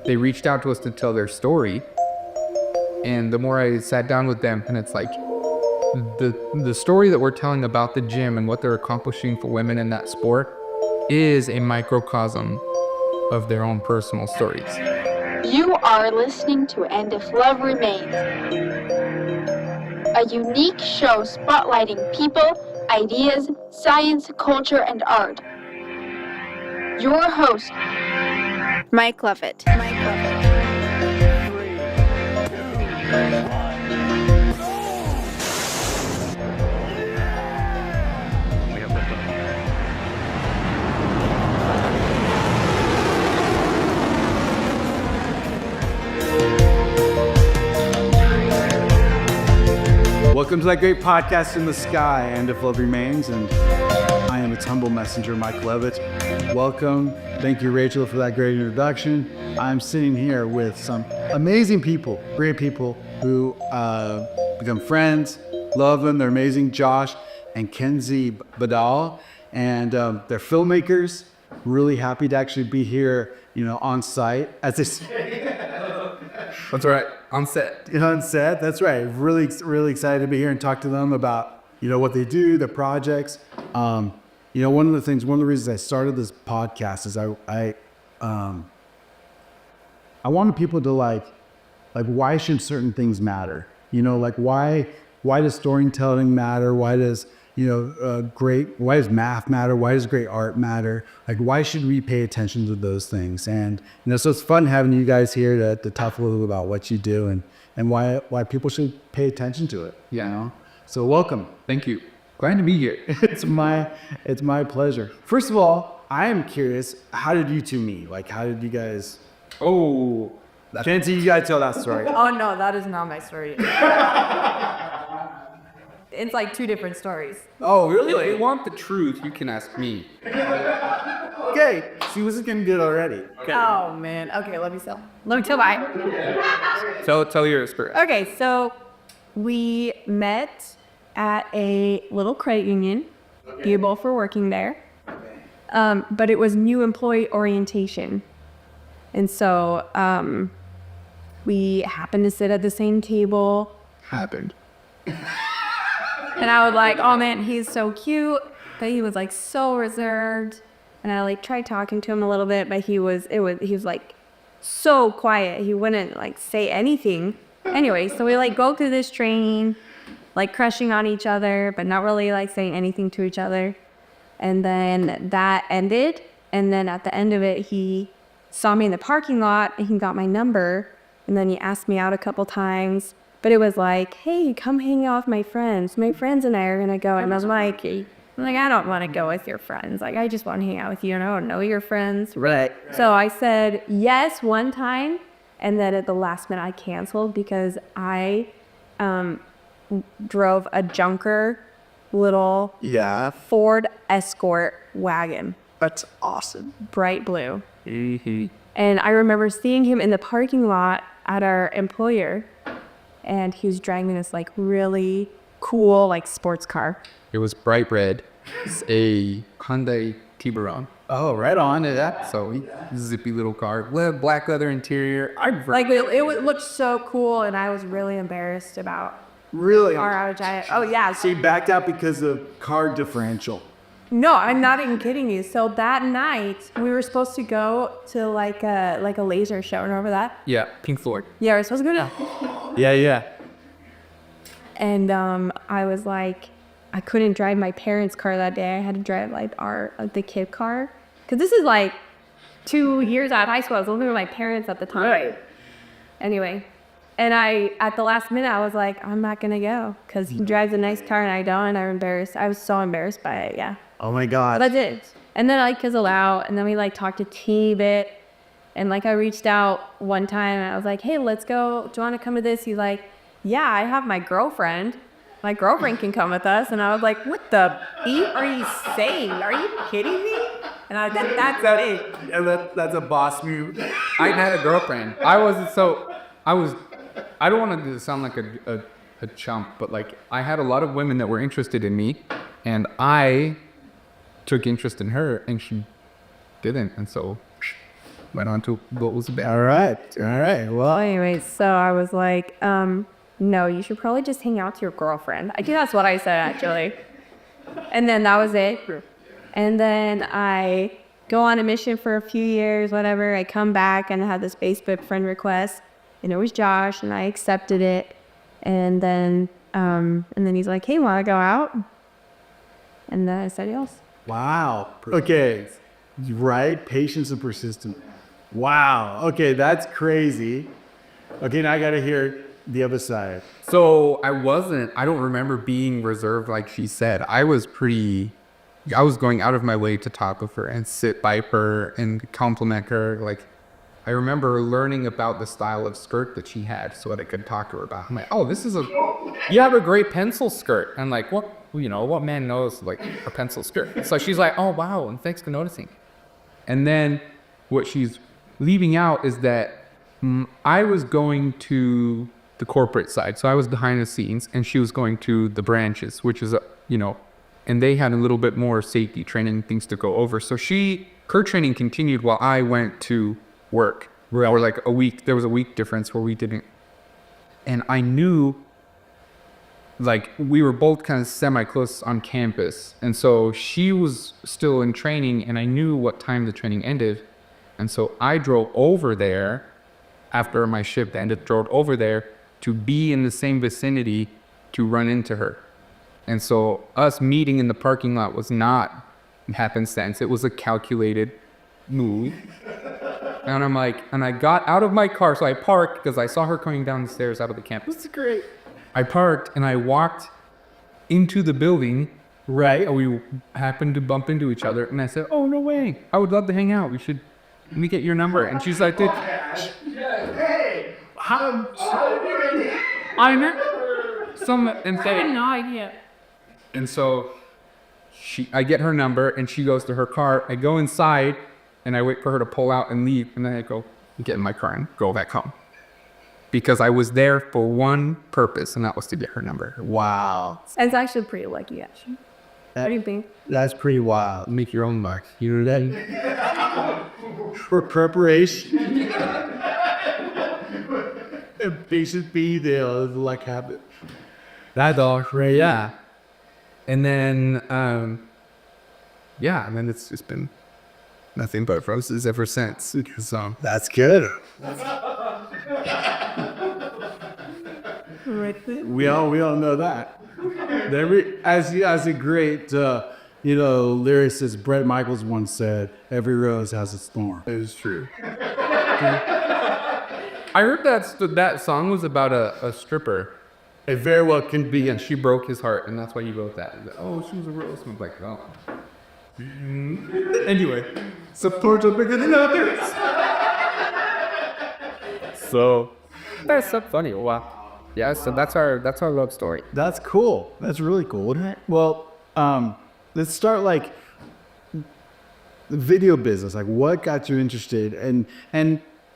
they reached out to us to tell their story. And the more I sat down with them, and it's like, the story that we're telling about the gym and what they're accomplishing for women in that sport is a microcosm of their own personal stories. You are listening to And If Love Remains, a unique show spotlighting people, ideas, science, culture, and art. Your host, Mike Leavitt. Welcome to that great podcast in the sky, And If Love Remains, and I am its humble messenger, Mike Leavitt. Welcome. Thank you, Rachel, for that great introduction. I'm sitting here with some amazing people, great people who become friends, love them, they're amazing. Josh and McKenzie Badal, and they're filmmakers. Really happy to actually be here, on site, as they say. That's right, on set. On set, that's right. Really, really excited to be here and talk to them about, what they do, their projects. One of the reasons I started this podcast is I wanted people to like why should certain things matter? Why does storytelling matter? Why does why does math matter? Why does great art matter? Why should we pay attention to those things? And, so it's fun having you guys here to talk a little bit about what you do and why people should pay attention to it. Yeah. So welcome. Thank you. Glad to be here. It's my pleasure. First of all, I am curious, how did you two meet? How did you guys... Oh. Kenzie, you gotta tell that story. Oh no, that is not my story. It's two different stories. Oh, really? If you want the truth, you can ask me. Okay, she wasn't gonna get it already. Okay. Oh man. Okay, let me tell mine. Tell your experience. Okay, so we met at a little credit union. You both were working there. But it was new employee orientation. And so we happened to sit at the same table. Happened. And I was like, oh man, he's so cute. But he was so reserved. And I tried talking to him a little bit, but he was so quiet. He wouldn't say anything. Anyway, so we go through this training, crushing on each other, but not really saying anything to each other. And then that ended. And then at the end of it, he saw me in the parking lot and he got my number. And then he asked me out a couple times. But it was hey, come hang out with my friends. My friends and I are going to go. And I was like, I don't want to go with your friends. I just want to hang out with you and I don't know your friends. Right. So I said yes one time. And then at the last minute, I canceled because I drove a junker little Ford Escort wagon. That's awesome. Bright blue. Mm-hmm. And I remember seeing him in the parking lot at our employer. And he was driving this really cool sports car. It was bright red. It's a Hyundai Tiburon. Oh, right on. Yeah. So zippy little car, black leather interior. It looked so cool, and I was really embarrassed about Really? our outage. Oh yeah. So you backed out because of car differential. No, I'm not even kidding you. So that night we were supposed to go to a laser show. Remember that? Yeah, Pink Floyd. Yeah, we're supposed to go to. Yeah. And I was I couldn't drive my parents' car that day. I had to drive the kid car. Cause this is 2 years out of high school. I was living with my parents at the time. Right. Anyway, and at the last minute, I was I'm not gonna go because he drives a nice car and I don't. And I'm embarrassed. I was so embarrassed by it. Yeah. Oh my God. But I did. And then I fizzled out. And then we talked to T a bit. And I reached out one time and I was hey, let's go. Do you want to come to this? He's yeah, I have my girlfriend. My girlfriend can come with us. And I was what the beep are you saying? Are you kidding me? And I was that's it. Yeah, that's a boss move. I had a girlfriend. I don't want to sound like a chump, but I had a lot of women that were interested in me, and I took interest in her, and she didn't, and so went on to what was bad. All right. Well, Well, anyways, so I was like, no, you should probably just hang out with your girlfriend. I think that's what I said, actually. And then that was it. And then I go on a mission for a few years, whatever. I come back and I had this Facebook friend request, and it was Josh, and I accepted it. And then he's like, hey, want to go out? And then I said yes. wow. Okay. Right. Patience and persistence. Wow. Okay. That's crazy. Okay. Now I got to hear the other side. So I don't remember being reserved like she said. I was going out of my way to talk with her and sit by her and compliment her. Like, I remember learning about the style of skirt that she had so that I could talk to her about. I'm like, oh, you have a great pencil skirt. I'm like, what man knows like a pencil skirt? So she's like, oh, wow, and thanks for noticing. And then what she's leaving out is that I was going to the corporate side. So I was behind the scenes and she was going to the branches, which is, and they had a little bit more safety training things to go over. So her training continued while I went to work. Or like there was a week difference where we didn't. And I knew like we were both kind of semi-close on campus. And so she was still in training and I knew what time the training ended. And so I drove over there after my shift ended, drove over there to be in the same vicinity to run into her. And so us meeting in the parking lot was not happenstance. It was a calculated move. And I'm like, and I got out of my car. So I parked because I saw her coming down the stairs out of the campus. This is great. I parked and I walked into the building. Right. And we happened to bump into each other. And I said, oh, no way. I would love to hang out. Let me get your number. And she's like, hey, I know. And say, I had no idea. And so I get her number and she goes to her car. I go inside and I wait for her to pull out and leave. And then I go get in my car and go back home. Because I was there for one purpose, and that was to get her number. Wow. It's actually pretty lucky, actually. What do you think? That's pretty wild. Make your own mark. You know that? For preparation. And patient be there, like habit. That's all right, yeah. And then, and then it's just been nothing but roses ever since. So That's good. We all know that. As a great, lyricist, Bret Michaels once said, "Every rose has its thorn." it is true. I heard that song was about a stripper. It very well can be. And she broke his heart, and that's why he wrote that. Oh, she was a rose. I'm like, oh. Anyway, support are bigger than others. So that's so funny. Wow. Yeah. So that's our love story. That's cool. That's really cool. Well, let's start like the video business. Like, what got you interested? And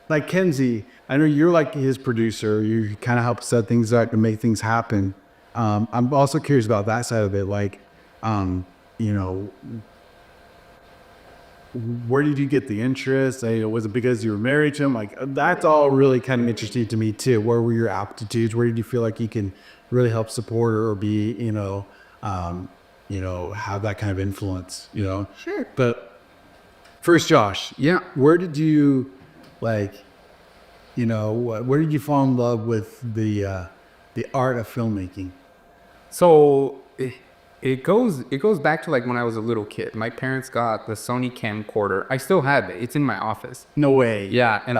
like Kenzie, I know you're like his producer. You kind of help set things up to make things happen. I'm also curious about that side of it. Like, where did you get the interest? Was it because you were married to him? Like, that's all really kind of interesting to me too. Where were your aptitudes? Where did you feel like you can really help support her or be, have that kind of influence, Sure. But first, Josh, Yeah. where did you where did you fall in love with the art of filmmaking? So it goes back to like when I was a little kid. My parents got the Sony camcorder. I still have it. It's in my office. No way. Yeah, and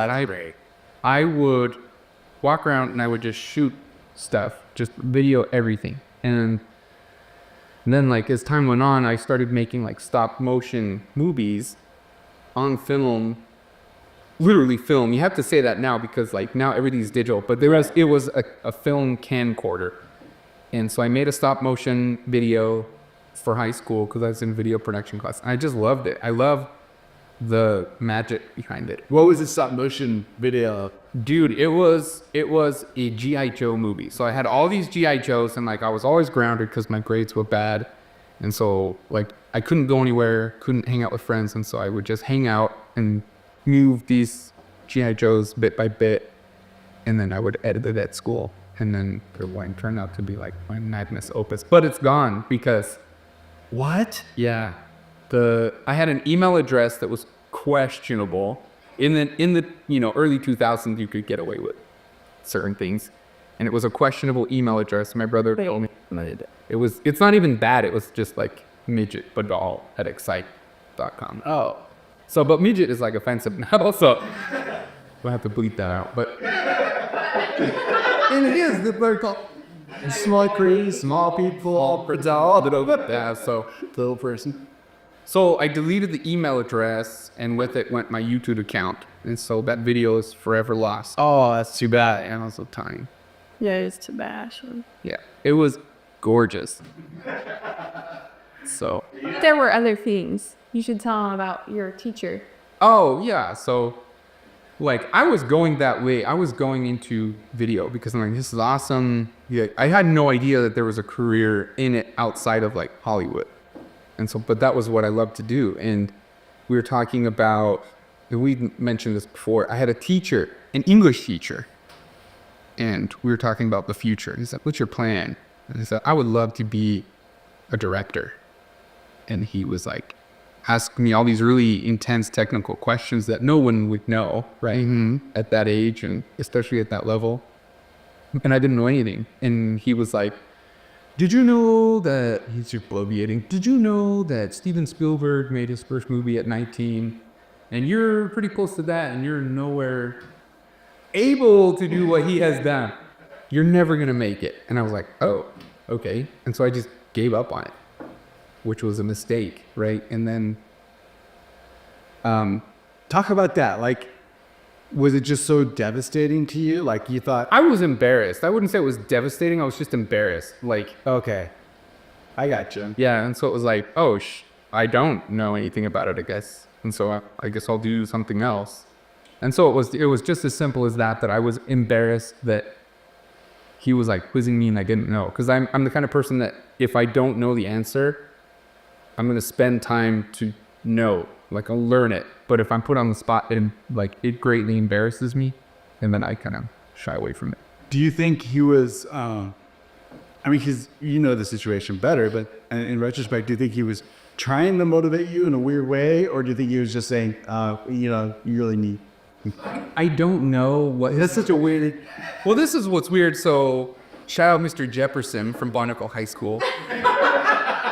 I would walk around and I would just shoot stuff, just video everything. And then like as time went on, I started making like stop motion movies on film. Literally film. You have to say that now because like now everything's digital, but it was a film camcorder. And so I made a stop motion video for high school because I was in video production class. I just loved it. I love the magic behind it. What was the stop motion video? Dude, it was a G.I. Joe movie. So I had all these G.I. Joes and like I was always grounded because my grades were bad. And so like I couldn't go anywhere, couldn't hang out with friends. And so I would just hang out and move these G.I. Joes bit by bit, and then I would edit it at school. And then the one turned out to be like my magnus opus. But it's gone because, What? yeah, I had an email address that was questionable. In the early 2000s, you could get away with certain things. And it was a questionable email address. My brother told me it's not even bad. It was just like midget badal at excite.com. Oh. So, but midget is like offensive now, so we'll have to bleep that out. But and it is the bird called small creators, small people, all badal. So Little person. So I deleted the email address, and with it went my YouTube account, and so that video is forever lost. Oh, that's too bad. And also tiny. Yeah, it's too bad. Yeah, it was gorgeous. So. There were other things. You should tell them about your teacher. Oh yeah, so like I was going that way. I was going into video because I'm like, this is awesome. Yeah, I had no idea that there was a career in it outside of like Hollywood. And so, but that was what I loved to do. And we were talking about, we mentioned this before, I had a teacher, an English teacher, and we were talking about the future. He said, what's your plan? And I said, I would love to be a director. And he was like, asking me all these really intense technical questions that no one would know, right? At that age, and especially at that level. And I didn't know anything. And he was like, did you know that, he's abbreviating, did you know that Steven Spielberg made his first movie at 19? And you're pretty close to that, and you're nowhere able to do what he has done. You're never gonna make it. And I was like, oh, okay. And so I just gave up on it, which was a mistake, right? And then Talk about that. Like, was it just so devastating to you? Like, you thought, I was embarrassed. I wouldn't say it was devastating. I was just embarrassed. Like, okay, I got you. yeah. And so it was like, oh, I don't know anything about it, I guess. And so I guess I'll do something else. And so it was just as simple as that I was embarrassed that he was like quizzing me and I didn't know. Because I'm the kind of person that if I don't know the answer, I'm going to spend time to know. Like, I'll learn it. But if I'm put on the spot and like it greatly embarrasses me, and then I kind of shy away from it. Do you think he was, I mean, because you know the situation better, but in retrospect, do you think he was trying to motivate you in a weird way? Or do you think he was just saying, you really need... I don't know what. That's such a weird. Well, this is what's weird. So, shout out Mr. Jefferson from Barnacle High School.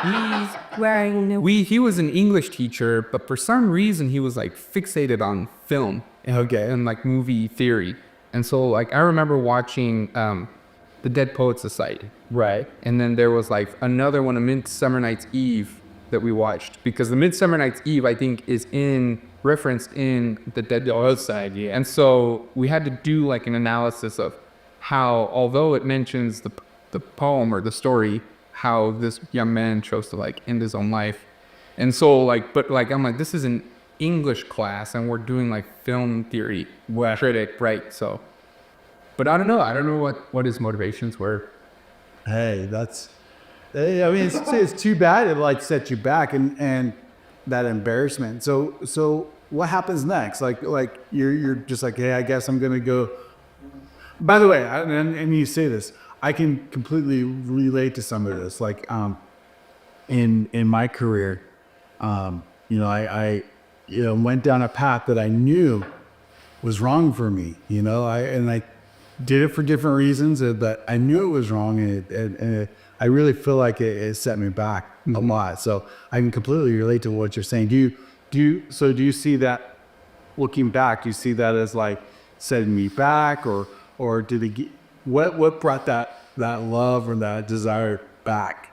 He's wearing He was an English teacher, but for some reason he was like fixated on film. Okay. And like movie theory. And so like I remember watching the Dead Poets Society. Right. And then there was like another one, A Midsummer Night's Eve, that we watched, because the Midsummer Night's Eve I think is referenced in the Dead Poets Society. And so we had to do like an analysis of how, although it mentions the poem or the story, how this young man chose to like end his own life. And so like, but like, I'm like, this is an English class and we're doing like film theory critic, right? So, but I don't know what his motivations were. Hey, I mean, it's too bad it like set you back and that embarrassment. So what happens next? Like you're just like, hey, I guess I'm gonna go. By the way, and you say this, I can completely relate to some of this. Like, in my career, I went down a path that I knew was wrong for me. I did it for different reasons, but I knew it was wrong, and I really feel like it set me back a lot. So I can completely relate to what you're saying. Do you see that, looking back, do you see that as like setting me back, or did it what brought that love or that desire back?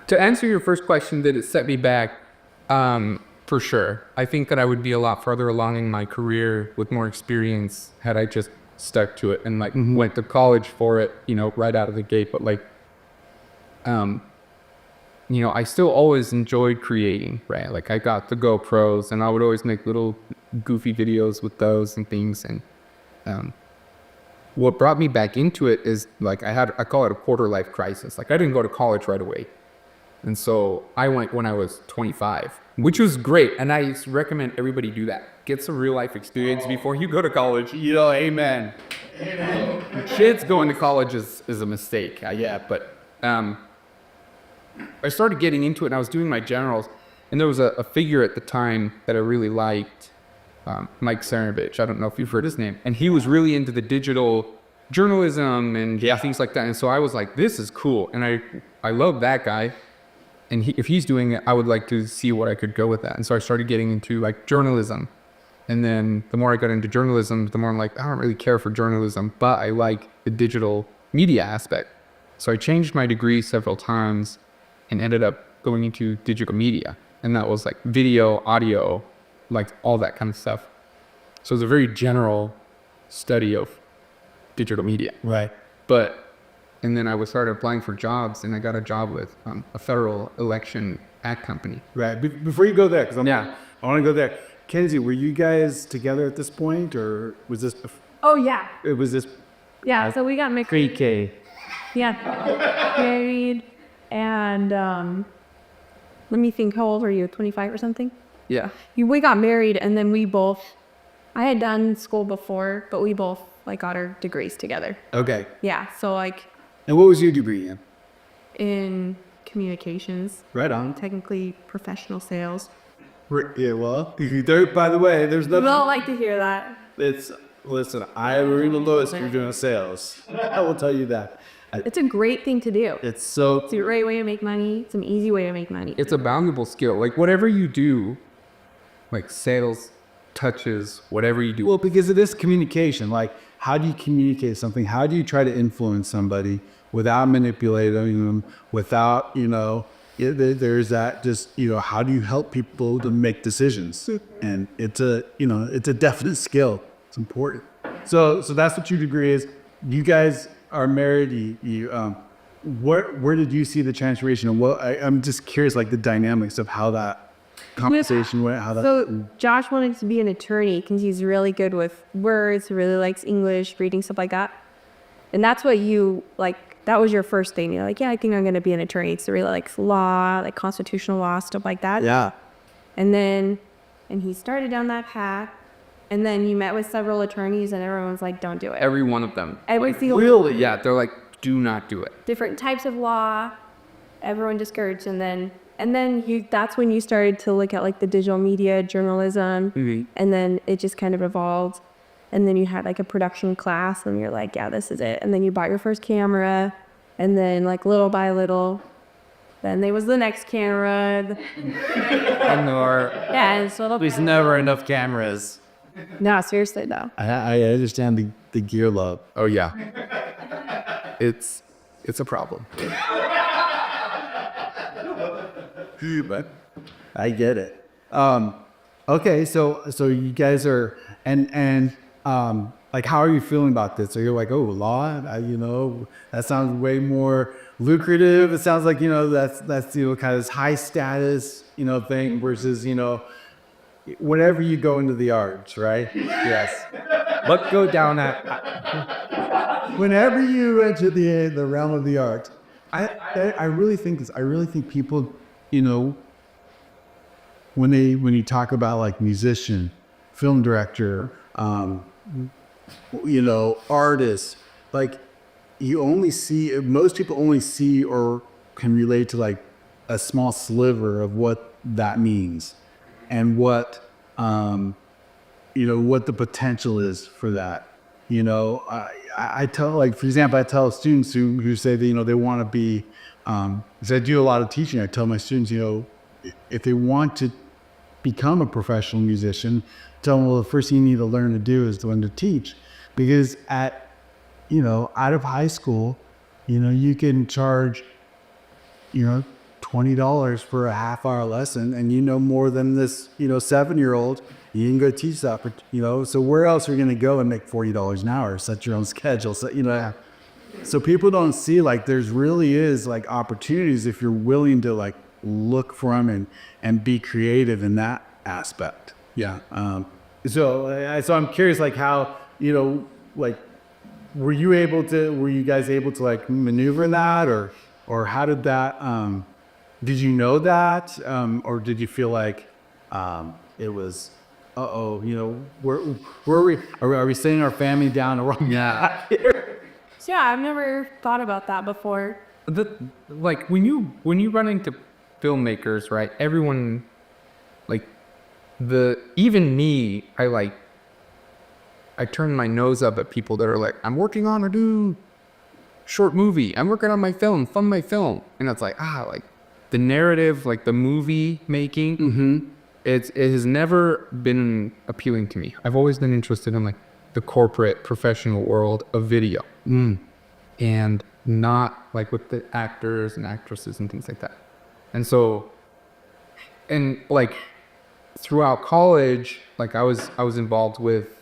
To answer your first question, did it set me back? For sure. I think that I would be a lot further along in my career with more experience had I just stuck to it and like went to college for it, right out of the gate. But like, I still always enjoyed creating, right? Like I got the GoPros and I would always make little goofy videos with those and things. And what brought me back into it is like I call it a quarter life crisis. Like I didn't go to college right away. And so I went when I was 25, which was great. And I recommend everybody do that. Get some real life experience before you go to college. Amen. Kids going to college is a mistake. But I started getting into it and I was doing my generals. And there was a figure at the time that I really liked, Mike Leavitt. I don't know if you've heard his name. And he was really into the digital journalism and things like that. And so I was like, this is cool. And I love that guy. And if he's doing it, I would like to see what I could go with that. And so I started getting into like journalism. And then the more I got into journalism, the more I'm like, I don't really care for journalism, but I like the digital media aspect. So I changed my degree several times and ended up going into digital media. And that was like video, audio, like all that kind of stuff. So it's a very general study of digital media. Right. And then I started applying for jobs, and I got a job with a federal election ad company. Right. Before you go there, because I want to go there. Kenzie, were you guys together at this point, or was this? Oh yeah. It was this. Yeah. So we got married. Pre-K. Yeah. Married, and let me think. How old were you? 25 or something? Yeah. We got married, and then I had done school before, but we both like got our degrees together. Okay. Yeah. So like And what was your degree in? in communications, Right on. technically professional sales. Yeah, well, by the way, there's We nothing. don't like to hear that. Listen, I am the lowest you're doing sales. I will tell you that. It's a great thing to do. It's It's a great way to make money. It's an easy way to make money. It's a valuable skill. Like whatever you do, like sales, touches, whatever you do. well, because it is communication. Like, how do you communicate something? How do you try to influence somebody without manipulating them, without, there's that just, how do you help people to make decisions? And it's a definite skill. It's important. So that's what your degree is. You guys are married. Where did you see the transformation? And I'm just curious, like the dynamics of how that conversation went. So Josh wanted to be an attorney because he's really good with words, really likes English, reading, stuff like that. And that's what that was your first thing. You're like, yeah, I think I'm going to be an attorney. It's really like law, like constitutional law, stuff like that. Yeah. And he started down that path. And then you met with several attorneys and everyone's like, don't do it. Every one of them. Really? Yeah, they're like, do not do it. Different types of law, everyone discouraged. And then that's when you started to look at like the digital media, journalism. Mm-hmm. And then it just kind of evolved. And then you had like a production class and you're like, yeah, this is it. And then you bought your first camera. And then like little by little, then there was the next camera. And so There's never enough cameras. no, seriously though. I understand the gear love. Oh yeah. It's a problem. But I get it. Okay, so you guys are and like, how are you feeling about this? So you're like, oh, law, that sounds way more lucrative. It sounds like that's kind of this high status thing versus whenever you go into the arts, right? Yes. But go down that. Whenever you enter the realm of the art, I really think this. I really think people, when you talk about like musician, film director, artists, like most people only see or can relate to like a small sliver of what that means and what what the potential is for that. I tell, like, for example, I tell students who say that, they want to be, because I do a lot of teaching. I tell my students, if they want to become a professional musician, tell them, well, the first thing you need to learn to do is to learn to teach. Because out of high school, you can charge, $20 for a half-hour lesson, and more than this, 7-year-old. You can go teach that, so where else are you going to go and make $40 an hour? Set your own schedule. So people don't see, like, there's really is, like, opportunities if you're willing to, like, look for them and be creative in that aspect. Yeah. So I'm curious, like, how, like, were you guys able to, like, maneuver in that, or how did that, did you know that, or did you feel like it was, are we sitting our family down the wrong? Yeah. Yeah, I've never thought about that before. Like when you run into filmmakers, right? Everyone, like even me, I turn my nose up at people that are like, I'm working on a new short movie. I'm working on my film, fund my film. And it's like, like the narrative, like the movie making, it has never been appealing to me. I've always been interested in like the corporate professional world of video. And not like with the actors and actresses and things like that. And so, and like throughout college, like I was involved with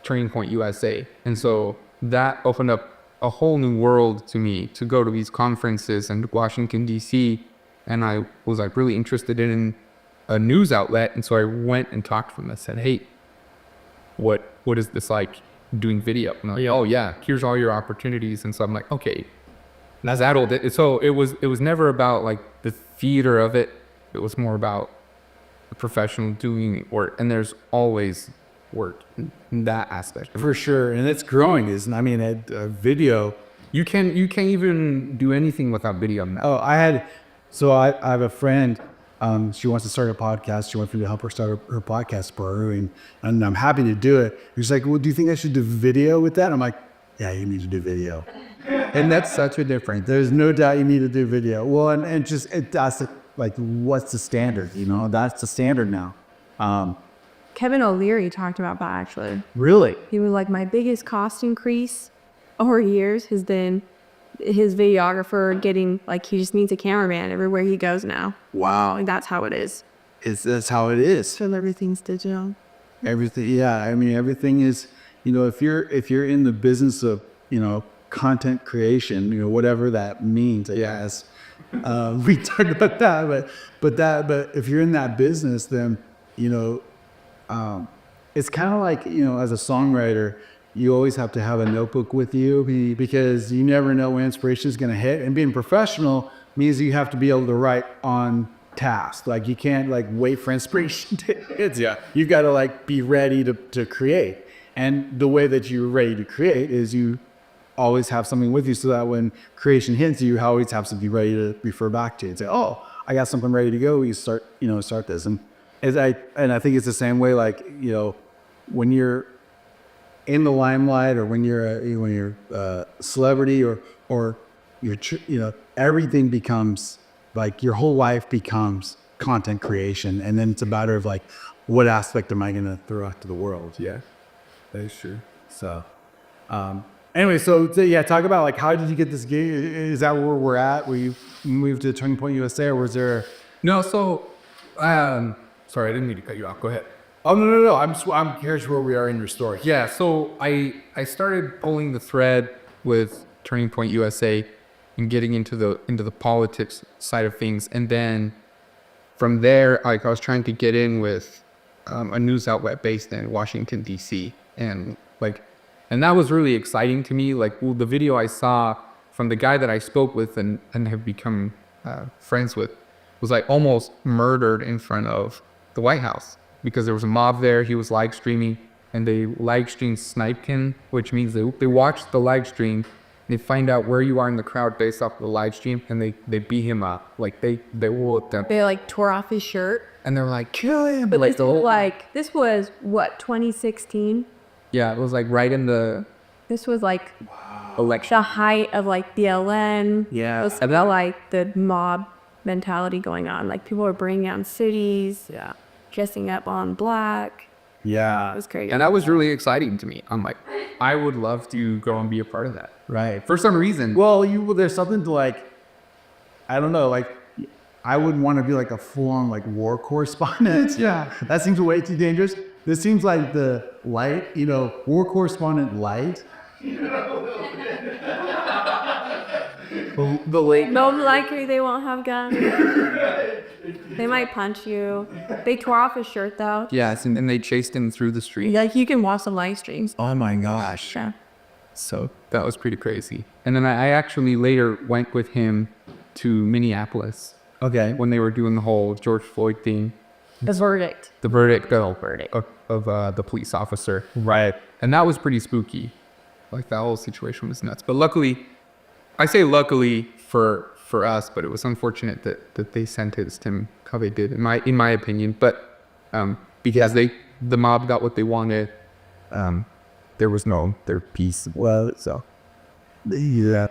Turning Point USA. And so that opened up a whole new world to me to go to these conferences in Washington, D.C. And I was like really interested in a news outlet. And so I went and talked to them. I said, hey, what is this like doing video? And like, oh yeah, here's all your opportunities. And so I'm like, okay, that's adult. So it was never about like the theater of it. It was more about the professional doing work. And there's always work in that aspect. For sure, and it's growing. Video. You can't even do anything without video now. Oh, I have a friend. She wants to start a podcast. She wants me to help her start her podcast for her, and I'm happy to do it. She's like, well, do you think I should do video with that? I'm like, yeah, you need to do video. And that's such a difference. There's no doubt you need to do video. Well, and just, that's like, what's the standard? That's the standard now. Kevin O'Leary talked about that actually. Really? He was like, my biggest cost increase over years has been his videographer getting, like, he just needs a cameraman everywhere he goes now. Wow. Like, that's how it is. That's how it is. So everything's digital. Everything, yeah. I mean, everything is, if you're in the business of, content creation, whatever that means, I guess. We talked about that, but if you're in that business, then, it's kind of like, as a songwriter, you always have to have a notebook with you because you never know when inspiration is going to hit. And being professional means you have to be able to write on task. Like you can't like wait for inspiration to hit. Yeah. You've got to like be ready to create. And the way that you're ready to create is you always have something with you so that when creation hits you always have something ready to refer back to and say, oh, I got something ready to go. You start this. And I think it's the same way, like, when you're in the limelight or when you're a celebrity or you're, everything becomes like your whole life becomes content creation. And then it's a matter of like, what aspect am I going to throw out to the world? Yeah, that is true. So, anyway, so yeah, talk about like, how did you get this gig? Is that where we're at? Were you moved to Turning Point USA or was there? No, so, sorry, I didn't mean to cut you off. Go ahead. Oh, no. I'm curious where we are in your story. Yeah, so I started pulling the thread with Turning Point USA and getting into the politics side of things. And then from there, like I was trying to get in with a news outlet based in Washington, D.C. And that was really exciting to me. Like, well, the video I saw from the guy that I spoke with and have become friends with was like almost murdered in front of the White House because there was a mob there. He was live streaming and they live streamed Snipekin, which means they watch the live stream. They find out where you are in the crowd based off the live stream and they beat him up. Like they whooped him. They like tore off his shirt. And they're like, kill him. But like, this was what, 2016? Yeah, it was like right in the... This was like election. The height of like BLM. Yeah. It was about like the mob mentality going on. Like people were bringing down cities. Yeah. Dressing up on black. Yeah. It was crazy. And that was really exciting to me. I'm like, I would love to go and be a part of that. Right. For some reason. Well, there's something to like, I don't know, like, I wouldn't want to be like a full-on like war correspondent. Yeah. That seems way too dangerous. This seems like the light, war correspondent light. The late. Most likely they won't have guns. They might punch you. They tore off his shirt though. Yes, and they chased him through the street. Like you can watch the live streams. Oh my gosh. Yeah. So that was pretty crazy. And then I actually later went with him to Minneapolis Okay. when they were doing the whole George Floyd thing, The verdict. the verdict of the police officer. Right. And that was pretty spooky. Like, that whole situation was nuts. But luckily, I say luckily for us, but it was unfortunate that they sentenced him how they did, in my opinion. But because the mob got what they wanted, there was no peace. Well, So yeah.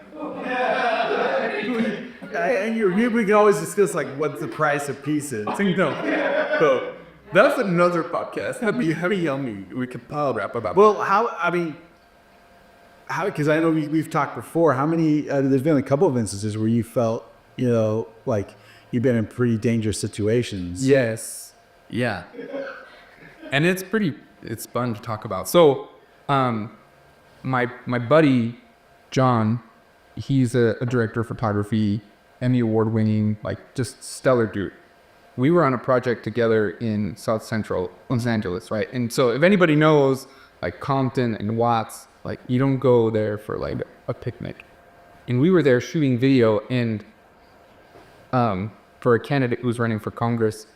We can always discuss like what the price of peace is. no, that's another podcast. Heavy yummy. We could wrap about. Well, because I know we've talked before. How many? There's been a couple of instances where you felt, like you've been in pretty dangerous situations. Yes. Yeah. And it's fun to talk about. So, my buddy, John, he's a director of photography, Emmy Award winning, like just stellar dude. We were on a project together in South Central Los Angeles, right? And so if anybody knows, like Compton and Watts, like you don't go there for like a picnic. And we were there shooting video and for a candidate who was running for Congress.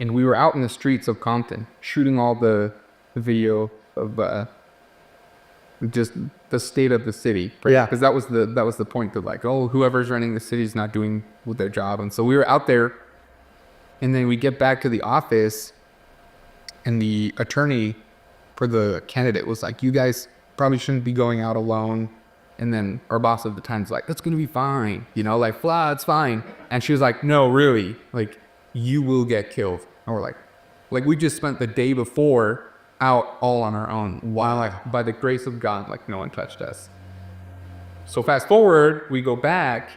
And we were out in the streets of Compton shooting all the video of just the state of the city. Yeah. Because that was the point of like, oh, whoever's running the city is not doing their job. And so we were out there, and then we get back to the office, and the attorney for the candidate was like, you guys probably shouldn't be going out alone. And then our boss at the time's like, that's gonna be fine, like, blah, it's fine. And she was like, no, really, like, you will get killed. And we're like we just spent the day before out all on our own. Wow. Like, by the grace of God, like, no one touched us. So fast forward, we go back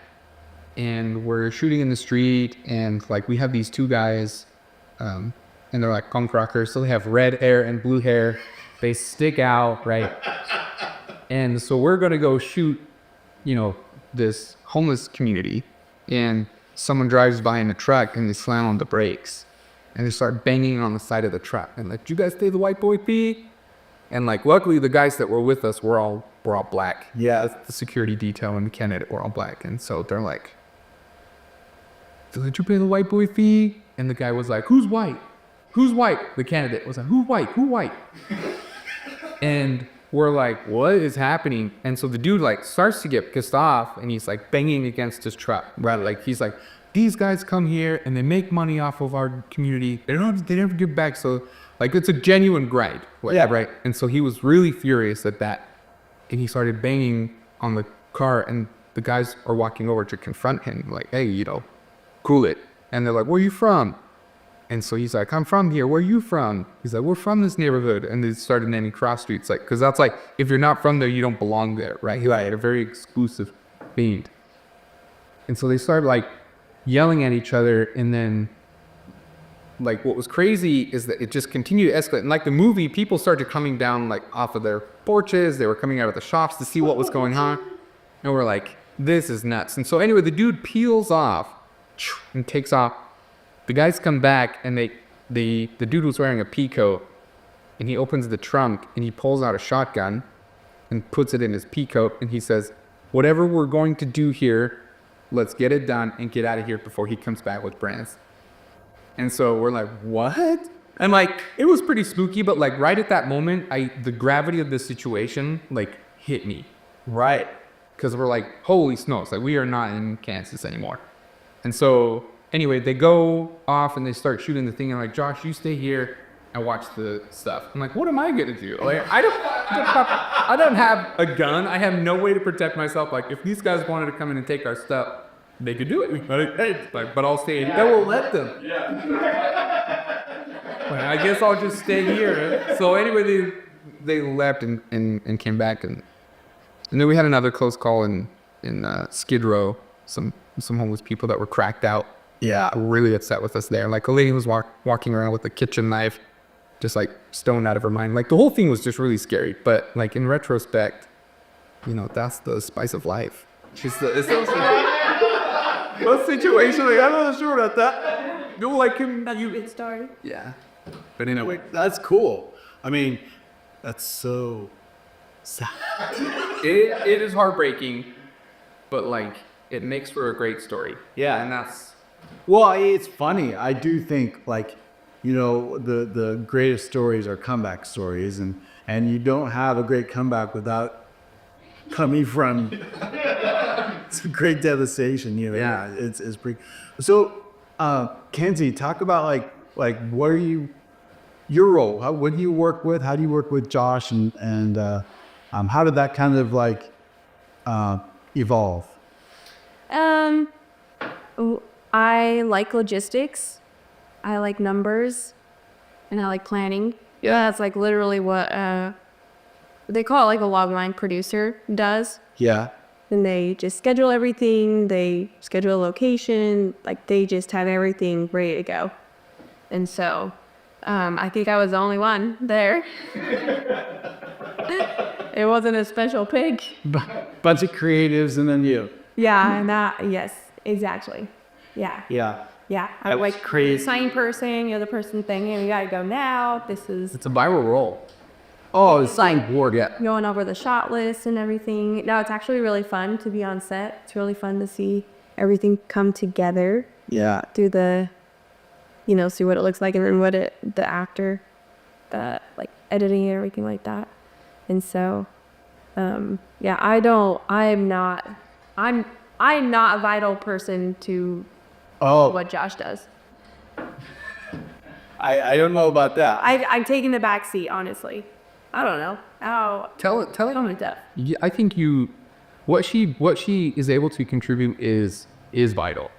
and we're shooting in the street, and like we have these two guys, and they're like punk rockers, so they have red hair and blue hair. They stick out, right? And so we're gonna go shoot, this homeless community, and someone drives by in a truck and they slam on the brakes and they start banging on the side of the truck and like, "You guys stay the white boy pee?" And like, luckily the guys that were with us were all black. Yeah. The security detail and the candidate were all black. And so they're like, "Did you pay the white boy fee?" And the guy was like, "Who's white? Who's white?" The candidate was like, "Who's white? Who white?" And we're like, what is happening? And so the dude like starts to get pissed off, and he's like banging against his truck. Right? Like, he's like, "These guys come here and they make money off of our community. They never give back." So like, it's a genuine gripe. Yeah. Right. And so he was really furious at that, and he started banging on the car, and the guys are walking over to confront him, like, "Hey, cool it." And they're like, "Where are you from?" And so he's like, "I'm from here. Where are you from?" He's like, "We're from this neighborhood." And they started naming cross streets, like, because that's like, if you're not from there, you don't belong there, right? He had a very exclusive fiend. And so they started like yelling at each other, and then like what was crazy is that it just continued to escalate. And like the movie, people started coming down like off of their porches. They were coming out of the shops to see what was going on. And we're like, this is nuts. And so anyway, the dude peels off and takes off. The guys come back, and the dude was wearing a pea coat, and he opens the trunk and he pulls out a shotgun and puts it in his pea coat, and he says, "Whatever we're going to do here, let's get it done and get out of here before he comes back with brands." And so we're like, what? And like, it was pretty spooky, but like right at that moment, the gravity of the situation like hit me. Right. Because we're like, holy smokes, like we are not in Kansas anymore. And so anyway, they go off and they start shooting the thing, and like, "Josh, you stay here and watch the stuff." I'm like, what am I gonna do? Like, I don't have a gun. I have no way to protect myself. Like, if these guys wanted to come in and take our stuff, they could do it. But I'll stay. They will let them. Well, I guess I'll just stay here. So anyway, they left and came back, and then we had another close call in Skid Row. Some homeless people that were cracked out. Yeah. Really upset with us there. Like, a lady was walking around with a kitchen knife, just like stoned out of her mind. Like, the whole thing was just really scary. But like, in retrospect, that's the spice of life. It's those situation. Like, I'm not sure about that. No, like him. You get started. Yeah. But anyway, That's cool. I mean, that's so sad. it is heartbreaking. But like, it makes for a great story. Yeah. And that's Well, it's funny. I do think like, the greatest stories are comeback stories, and you don't have a great comeback without coming from some great devastation. Yeah. It's pretty. So, Kenzie, talk about like what are your role? What do you work with? How do you work with Josh, and how did that kind of like evolve? I like logistics. I like numbers, and I like planning. Yeah, that's like literally what they call it, like a logline producer does. Yeah. And they just schedule everything. They schedule a location. Like they just have everything ready to go. And so, I think I was the only one there. It wasn't a special pick. Bunch of creatives, and then you. Yeah, and yes, exactly. Yeah. Yeah. Yeah, That I'm was like crazy. sign person, you're the person thing, hey, we gotta go now. This is it's a viral role. Oh, it's Sign board, yeah. going over the shot list and everything. No, it's actually really fun to be on set. It's really fun to see everything come together yeah. through the, see what it looks like, and then the actor, the like editing and everything like that. And so, yeah, I'm not a vital person to Oh, what Josh does. I don't know about that. I'm taking the back seat, honestly. I don't know. Tell it. I'm in depth. Yeah, I think what she is able to contribute is vital,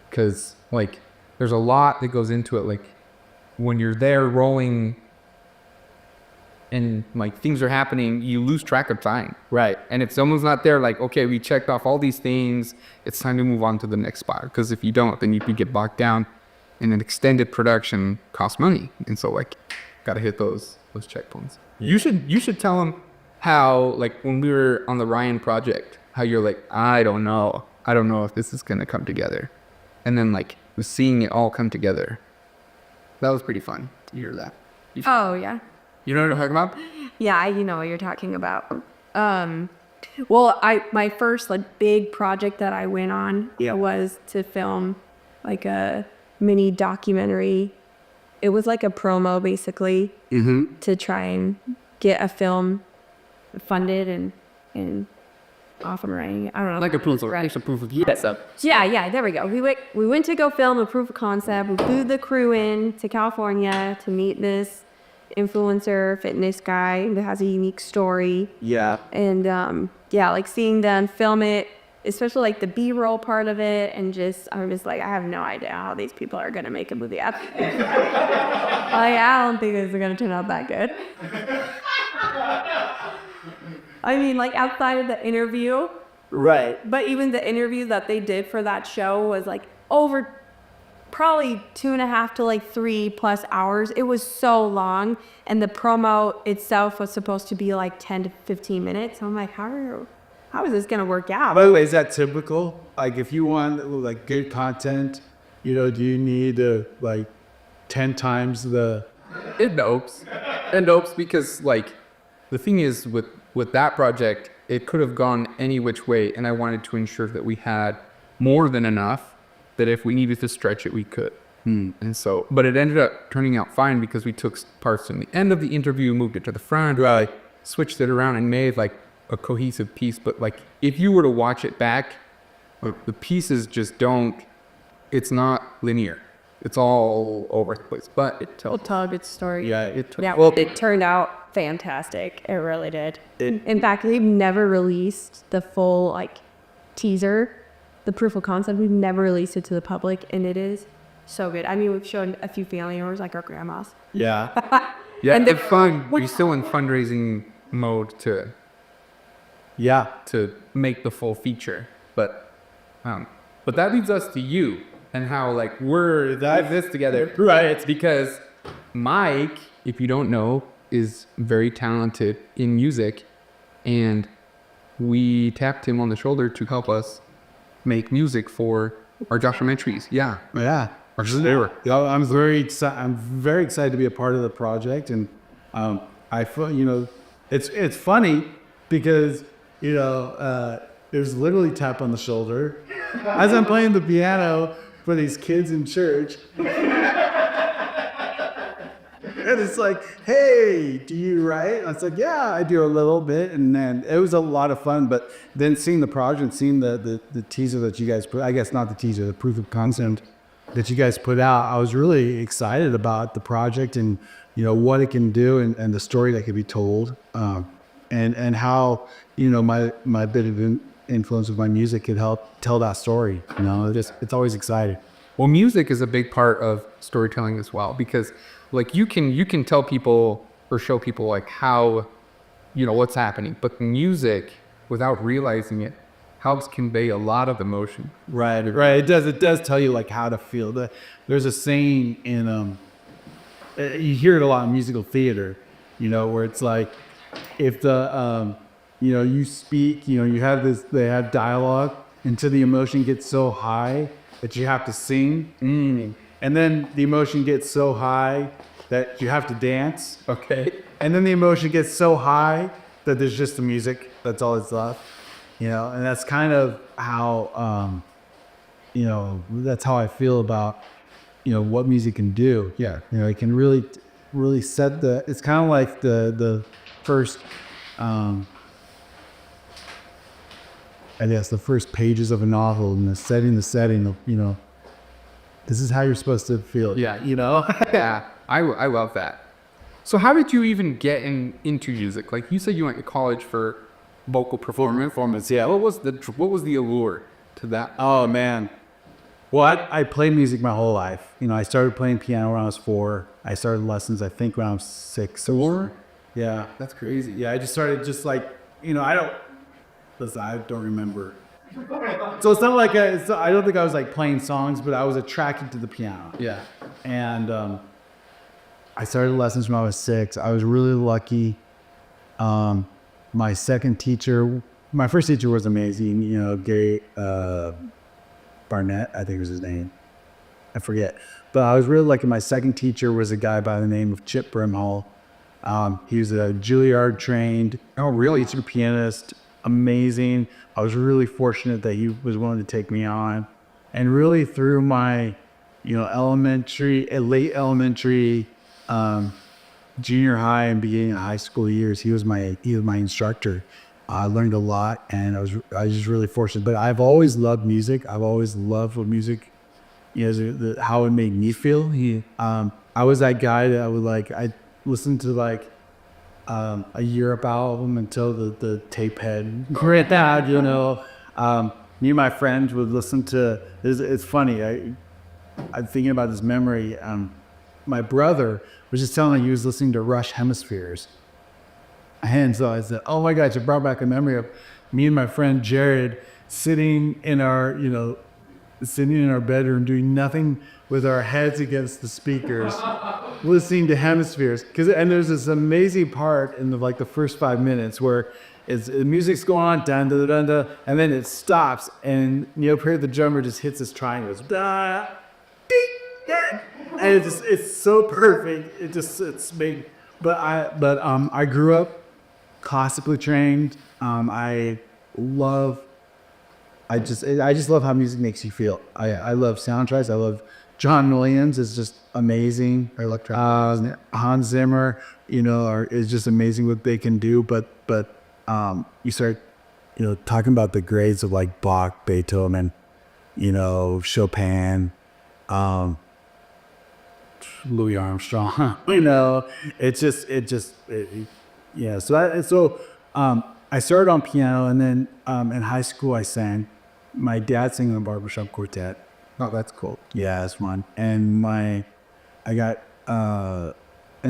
because like there's a lot that goes into it. Like when you're there rolling and like things are happening, you lose track of time. Right. And if someone's not there, like, okay, we checked off all these things, it's time to move on to the next spot. Because if you don't, then you could get bogged down, and an extended production costs money. And so like, gotta hit those checkpoints. You should tell them how, like, when we were on the Ryan project, how you're like, I don't know if this is gonna come together, and then like seeing it all come together. That was pretty fun to hear that. Oh yeah. You know what I'm talking about? Yeah, you know what you're talking about. Well, my first like big project that I went on was to film like a mini documentary. It was like a promo basically to try and get a film funded and off and running. I don't know. Like a proof of yes. Yeah, there we go. We went to go film a proof of concept. We flew the crew in to California to meet this influencer fitness guy that has a unique story. Yeah. And like seeing them film it, especially like the B-roll part of it, and I'm just like, I have no idea how these people are gonna make a movie. Like, I don't think this is gonna turn out that good. I mean, like outside of the interview, Right. but even the interview that they did for that show was like over probably 2.5 to like 3+ hours. It was so long, and the promo itself was supposed to be like 10 to 15 minutes. So I'm like, how is this gonna work out? By the way, is that typical? Like, if you want like good content, do you need like 10 times the? It dopes. It dopes because like the thing is with that project, it could have gone any which way, and I wanted to ensure that we had more than enough that if we needed to stretch it, we could. And so, but it ended up turning out fine because we took parts from the end of the interview, moved it to the front, right, switched it around and made like a cohesive piece. But like, if you were to watch it back, the pieces just it's not linear. It's all over the place, but it tells its story. Yeah. It turned out fantastic. It really did. In fact, they've never released the full like teaser, the proof of concept. We've never released it to the public, and it is so good. I mean, we've shown a few family members, like our grandmas. Yeah. yeah, And it's fun. We're still in fundraising mode to make the full feature, but that leads us to you and how like we're this together. Right. It's because Mike, if you don't know, is very talented in music, and we tapped him on the shoulder to help us make music for our documentaries. Yeah. Yeah. I'm very excited to be a part of the project, and I feel it's funny because There's literally tap on the shoulder. As I'm playing the piano for these kids in church. And it's like, hey, do you write? And I was like, yeah, I do a little bit. And then it was a lot of fun. But then seeing the project, seeing the teaser that you guys put, I guess not the teaser, the proof of concept that you guys put out, I was really excited about the project and, what it can do and the story that could be told. And how, my bit of influence with my music could help tell that story. It's always exciting. Well, music is a big part of storytelling as well, because like you can tell people or show people like how, what's happening, but music, without realizing it, helps convey a lot of emotion. Right. It does tell you like how to feel. There's a saying in you hear it a lot in musical theater, where it's like if the you speak, you have they have dialogue until the emotion gets so high that you have to sing. And then the emotion gets so high that you have to dance. Okay. And then the emotion gets so high that there's just the music. That's all that's left. And that's kind of how, that's how I feel about, what music can do. Yeah. It can really set it's kind of like the first, I guess the first pages of a novel and setting of, this is how you're supposed to feel. Yeah. Yeah. I love that. So how did you even get into music? Like you said, you went to college for vocal performance. Yeah. What was the allure to that? Oh man. Well, I played music my whole life. I started playing piano when I was 4. I started lessons, I think, when I was 6. 4? Yeah. That's crazy. Yeah, I just started just like, I don't remember. So it's not like I don't think I was like playing songs, but I was attracted to the piano. Yeah. And I started lessons when I was 6. I was really lucky. My first teacher was amazing. Gary Barnett, I think was his name. I forget. But I was really lucky. My second teacher was a guy by the name of Chip Brimhall. He was a Juilliard trained. Oh, really? He's a pianist. Amazing. I was really fortunate that he was willing to take me on. And really through my, late elementary, junior high and beginning of high school years, he was my instructor. I learned a lot, and I was just really fortunate. But I've always loved music. I've always loved what music, how it made me feel. I was that guy that I listened to a Europe album until the tape had grit out. Me and my friends would listen to. It's funny. I'm thinking about this memory. My brother was just telling me he was listening to Rush Hemispheres. And so I said, oh my gosh, it brought back a memory of me and my friend Jared sitting in our bedroom doing nothing with our heads against the speakers, listening to Hemispheres. And there's this amazing part in the first 5 minutes where the music's going on, dun, dun, dun, dun, and then it stops, and Neil Perry, the drummer, just hits this triangle. Da, dee, da. And it's so perfect. It's made. But I grew up classically trained. I just love how music makes you feel. I love soundtracks. I love John Williams is just amazing. Hans Zimmer, is just amazing what they can do. But you start, talking about the grades of like Bach, Beethoven, Chopin, Louis Armstrong. Yeah. So I started on piano, and then in high school I sang. My dad sang in the barbershop quartet. Oh, that's cool. Yeah, that's fun. And and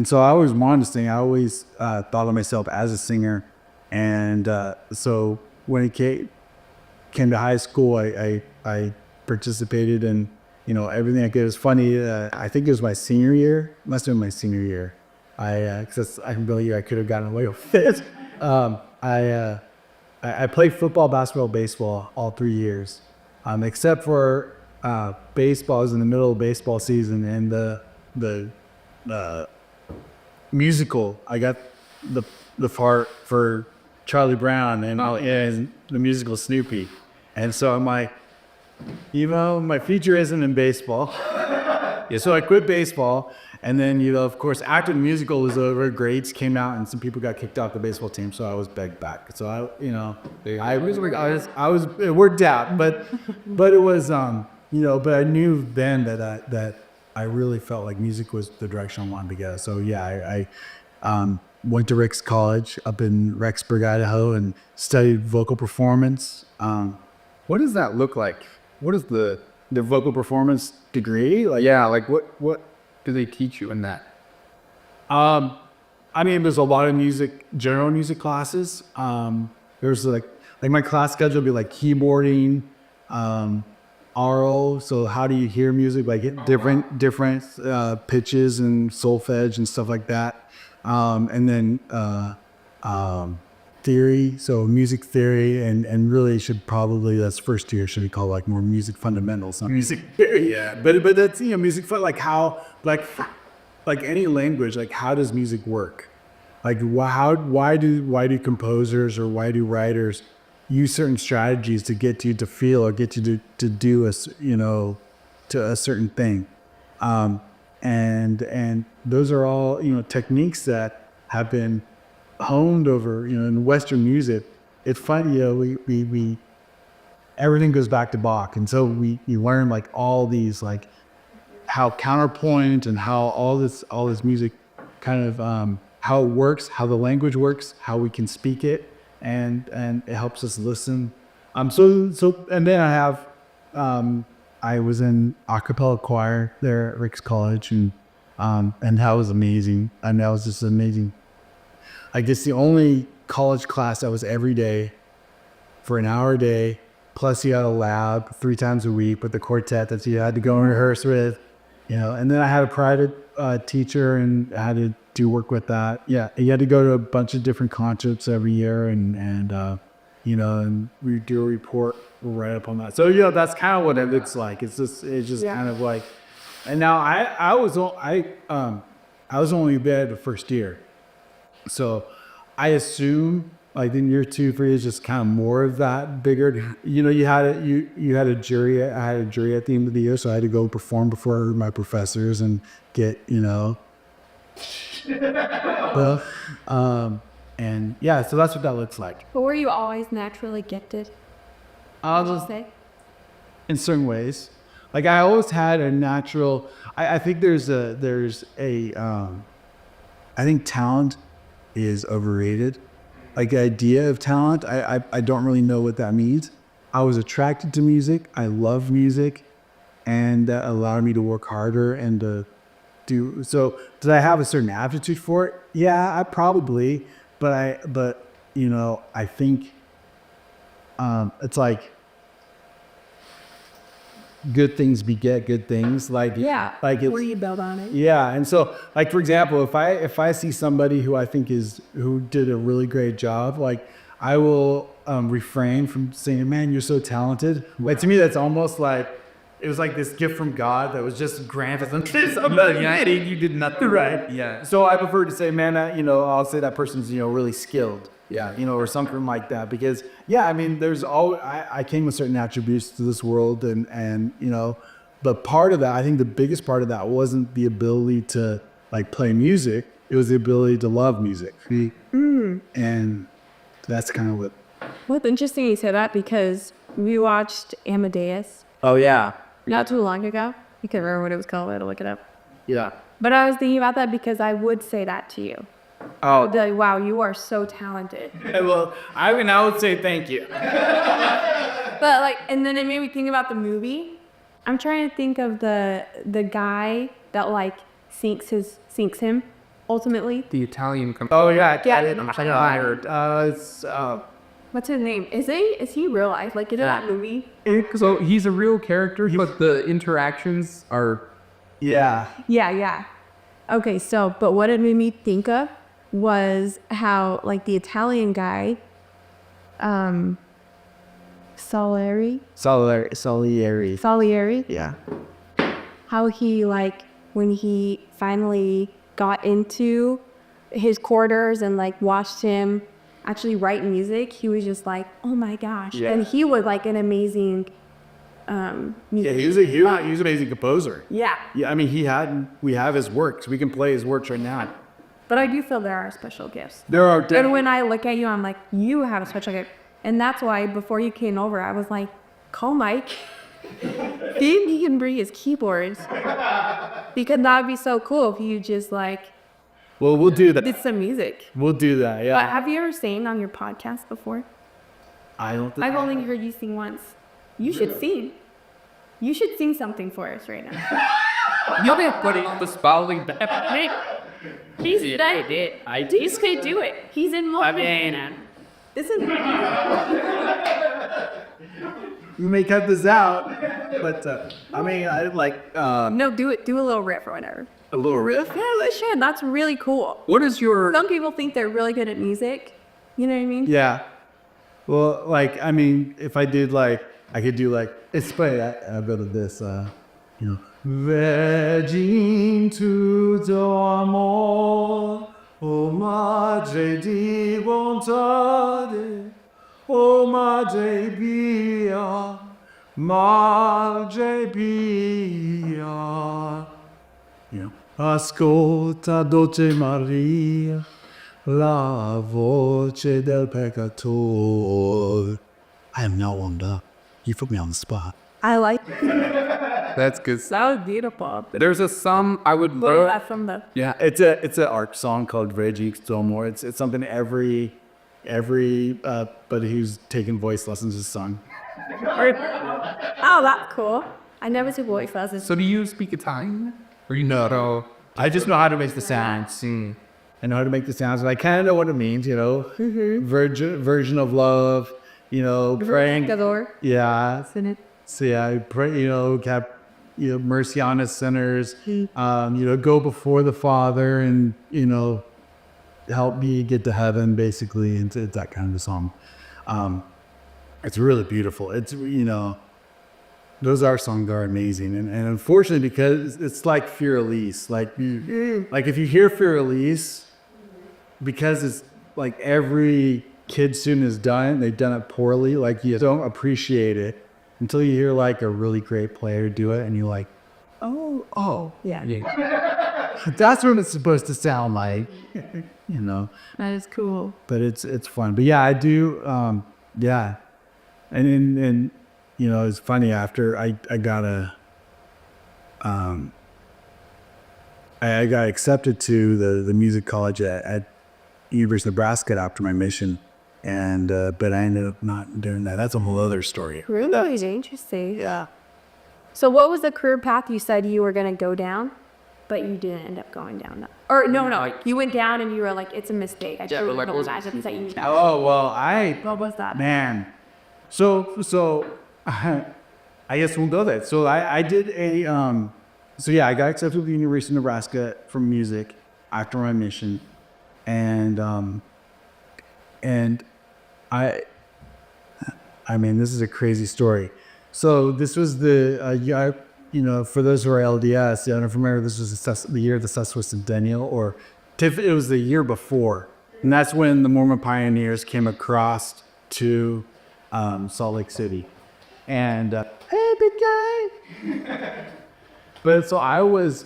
so I always wanted to sing. I always thought of myself as a singer. And so when it came to high school, I participated in, everything I could. It was funny. I think it was my senior year. Must have been my senior year. Because I believe I could have gotten away with it. I played football, basketball, baseball all 3 years, except for baseball. I was in the middle of baseball season, and the musical. I got the part for Charlie Brown and the musical Snoopy. And so I'm like, my future isn't in baseball. So I quit baseball. And then, of course, after the musical was over, grades came out and some people got kicked off the baseball team. So I was begged back. So it worked out, but it was, but I knew then that I really felt like music was the direction I wanted to go. So I went to Rick's College up in Rexburg, Idaho, and studied vocal performance. What does that look like? What is the vocal performance degree? what do they teach you in that? There's a lot of general music classes. There's like my class schedule would be like keyboarding, RO. So how do you hear music? Like different pitches and solfege and stuff like that. And then theory, so music theory, and really that's first year should be called like more music fundamentals, not music theory. Yeah, but that's music like how like any language, like how does music work? Like why do composers or why do writers use certain strategies to get you to feel or get you to do to a certain thing, and those are all techniques that have been honed over in Western music. It's funny, we everything goes back to Bach, and so you learn like all these like how counterpoint and how all this music kind of how it works, how the language works, how we can speak it, and it helps us listen. So and then I was in a cappella choir there at Rick's College, and that was amazing. And that was just amazing. I guess the only college class that was every day for an hour a day, plus you had a lab 3 times a week with the quartet that you had to go and rehearse with, and then I had a private teacher and I had to do work with that. Yeah, you had to go to a bunch of different concerts every year and we do a report right up on that. So, that's kind of what it looks like. It's just kind of like, and now I was only there the first year. So I assume like in year 2, 3 is just kind of more of that bigger, you had a jury. I had a jury at the end of the year. So I had to go perform before my professors and get, and yeah, so that's what that looks like. But were you always naturally gifted? Would you say? In certain ways, like I always had a natural. I think I think talent is overrated. Like the idea of talent, I don't really know what that means. I was attracted to music. I love music, and that allowed me to work harder and to do. So did I have a certain aptitude for it? Yeah, I probably. But I think it's like good things beget good things. Like where you build on it. Yeah, and so like for example, if I see somebody who I think who did a really great job, like I will refrain from saying, "Man, you're so talented." Like to me, that's almost like it was like this gift from God that was just granted somebody. You did nothing right. Yeah. So I prefer to say, "Man, I'll say that person's really skilled." Yeah, or something like that, because there's I came with certain attributes to this world, and but part of that, I think the biggest part of that wasn't the ability to like play music, it was the ability to love music. And that's kind of what. Well, it's interesting you say that, because we watched Amadeus Oh yeah. not too long ago. You can't remember what it was called. I had to look it up. Yeah. But I was thinking about that because I would say that to you. Oh. I'd be like, wow, you are so talented. Well, I would say thank you. But like, and then it made me think about the movie. I'm trying to think of the guy that like sinks him ultimately. The Italian Oh yeah. I heard. It's What's his name? Is he real life? Like, is it that movie? So he's a real character, but the interactions are. Yeah. Yeah. Okay, so, but what it made me think of was how, like, the Italian guy, Salieri, Yeah. how he, like, when he finally got into his quarters and, like, watched him actually write music, he was just like, oh my gosh. Yeah. And he was like an amazing Yeah, he was an amazing composer. Yeah. Yeah, I mean, we have his works. We can play his works right now. But I do feel there are special gifts. There are And when I look at you, I'm like, you have a special gift. And that's why before you came over, I was like, call Mike. See if he can bring his keyboards. Because that would be so cool if you just like Well, we'll do that. did some music. We'll do that. But Yeah. have you ever sang on your podcast before? I don't think I've only heard you sing once. You should sing. You should sing something for us right now. Jag vet vad det är för spelning. He's it. He's can do it. He's in Montana. This is we may cut this out, but I mean, I like no, do it. Do a little riff or whatever. a little riff. Yeah, let's share. That's really cool. What is your... Some people think they're really good at music. You know what I mean? Yeah. Well, like, I mean, if I did like, I could do like, it's funny, I go to this, you know, Virgin to amor, o madre di bontade, o madre pia, madre pia. You know, ascolta dolce Maria, la voce del peccator. I am now warmed up. You put me on the spot. I like That's good. that was beautiful. There's a song I would But love. that's from the Yeah, it's an art song called Reggie Stomore. It's something every buddy who's taking voice lessons has sung. oh, that's cool. I never took voice lessons. So do you speak Italian? Or you know? I just know how to make the sounds. I know how to make the sounds, and I kind of know what it means. You know, version of love. You know, praying. Yeah. Isn't it? So yeah, I pray. You know, have mercy on us sinners. You know, go before the Father, and you know, help me get to heaven. Basically, it's that kind of a song. It's really beautiful. It's you know, those art songs are amazing, and unfortunately, because it's like Fear Elise. Like if you hear Fear Elise, because it's like every kid student has done it, they've done it poorly. Like you don't appreciate it until you hear like a really great player do it, and you're like, oh, Yeah. that's what it's supposed to sound like, you know. That is cool. But it's fun. But yeah, I do. Yeah, and you know, it's funny after I got I got accepted to the music college at University of Nebraska after my mission, and but I ended up not doing that. That's a whole other story. Really interesting. Yeah. So what was the career path you said you were going to go down, but you didn't end up going down that? Or no, you went down and you were like, it's a mistake. I should like, have imagined that you Oh well, What was that? man. So I guess we'll go there. So I did a so yeah, I got accepted to the University of Nebraska for music after my mission, and I mean, this is a crazy story. So this was the you know, for those who are LDS, I don't remember, this was the year of the Sesquicentennial, or it was the year before, and that's when the Mormon pioneers came across to Salt Lake City, and hey, big guy. But so I was,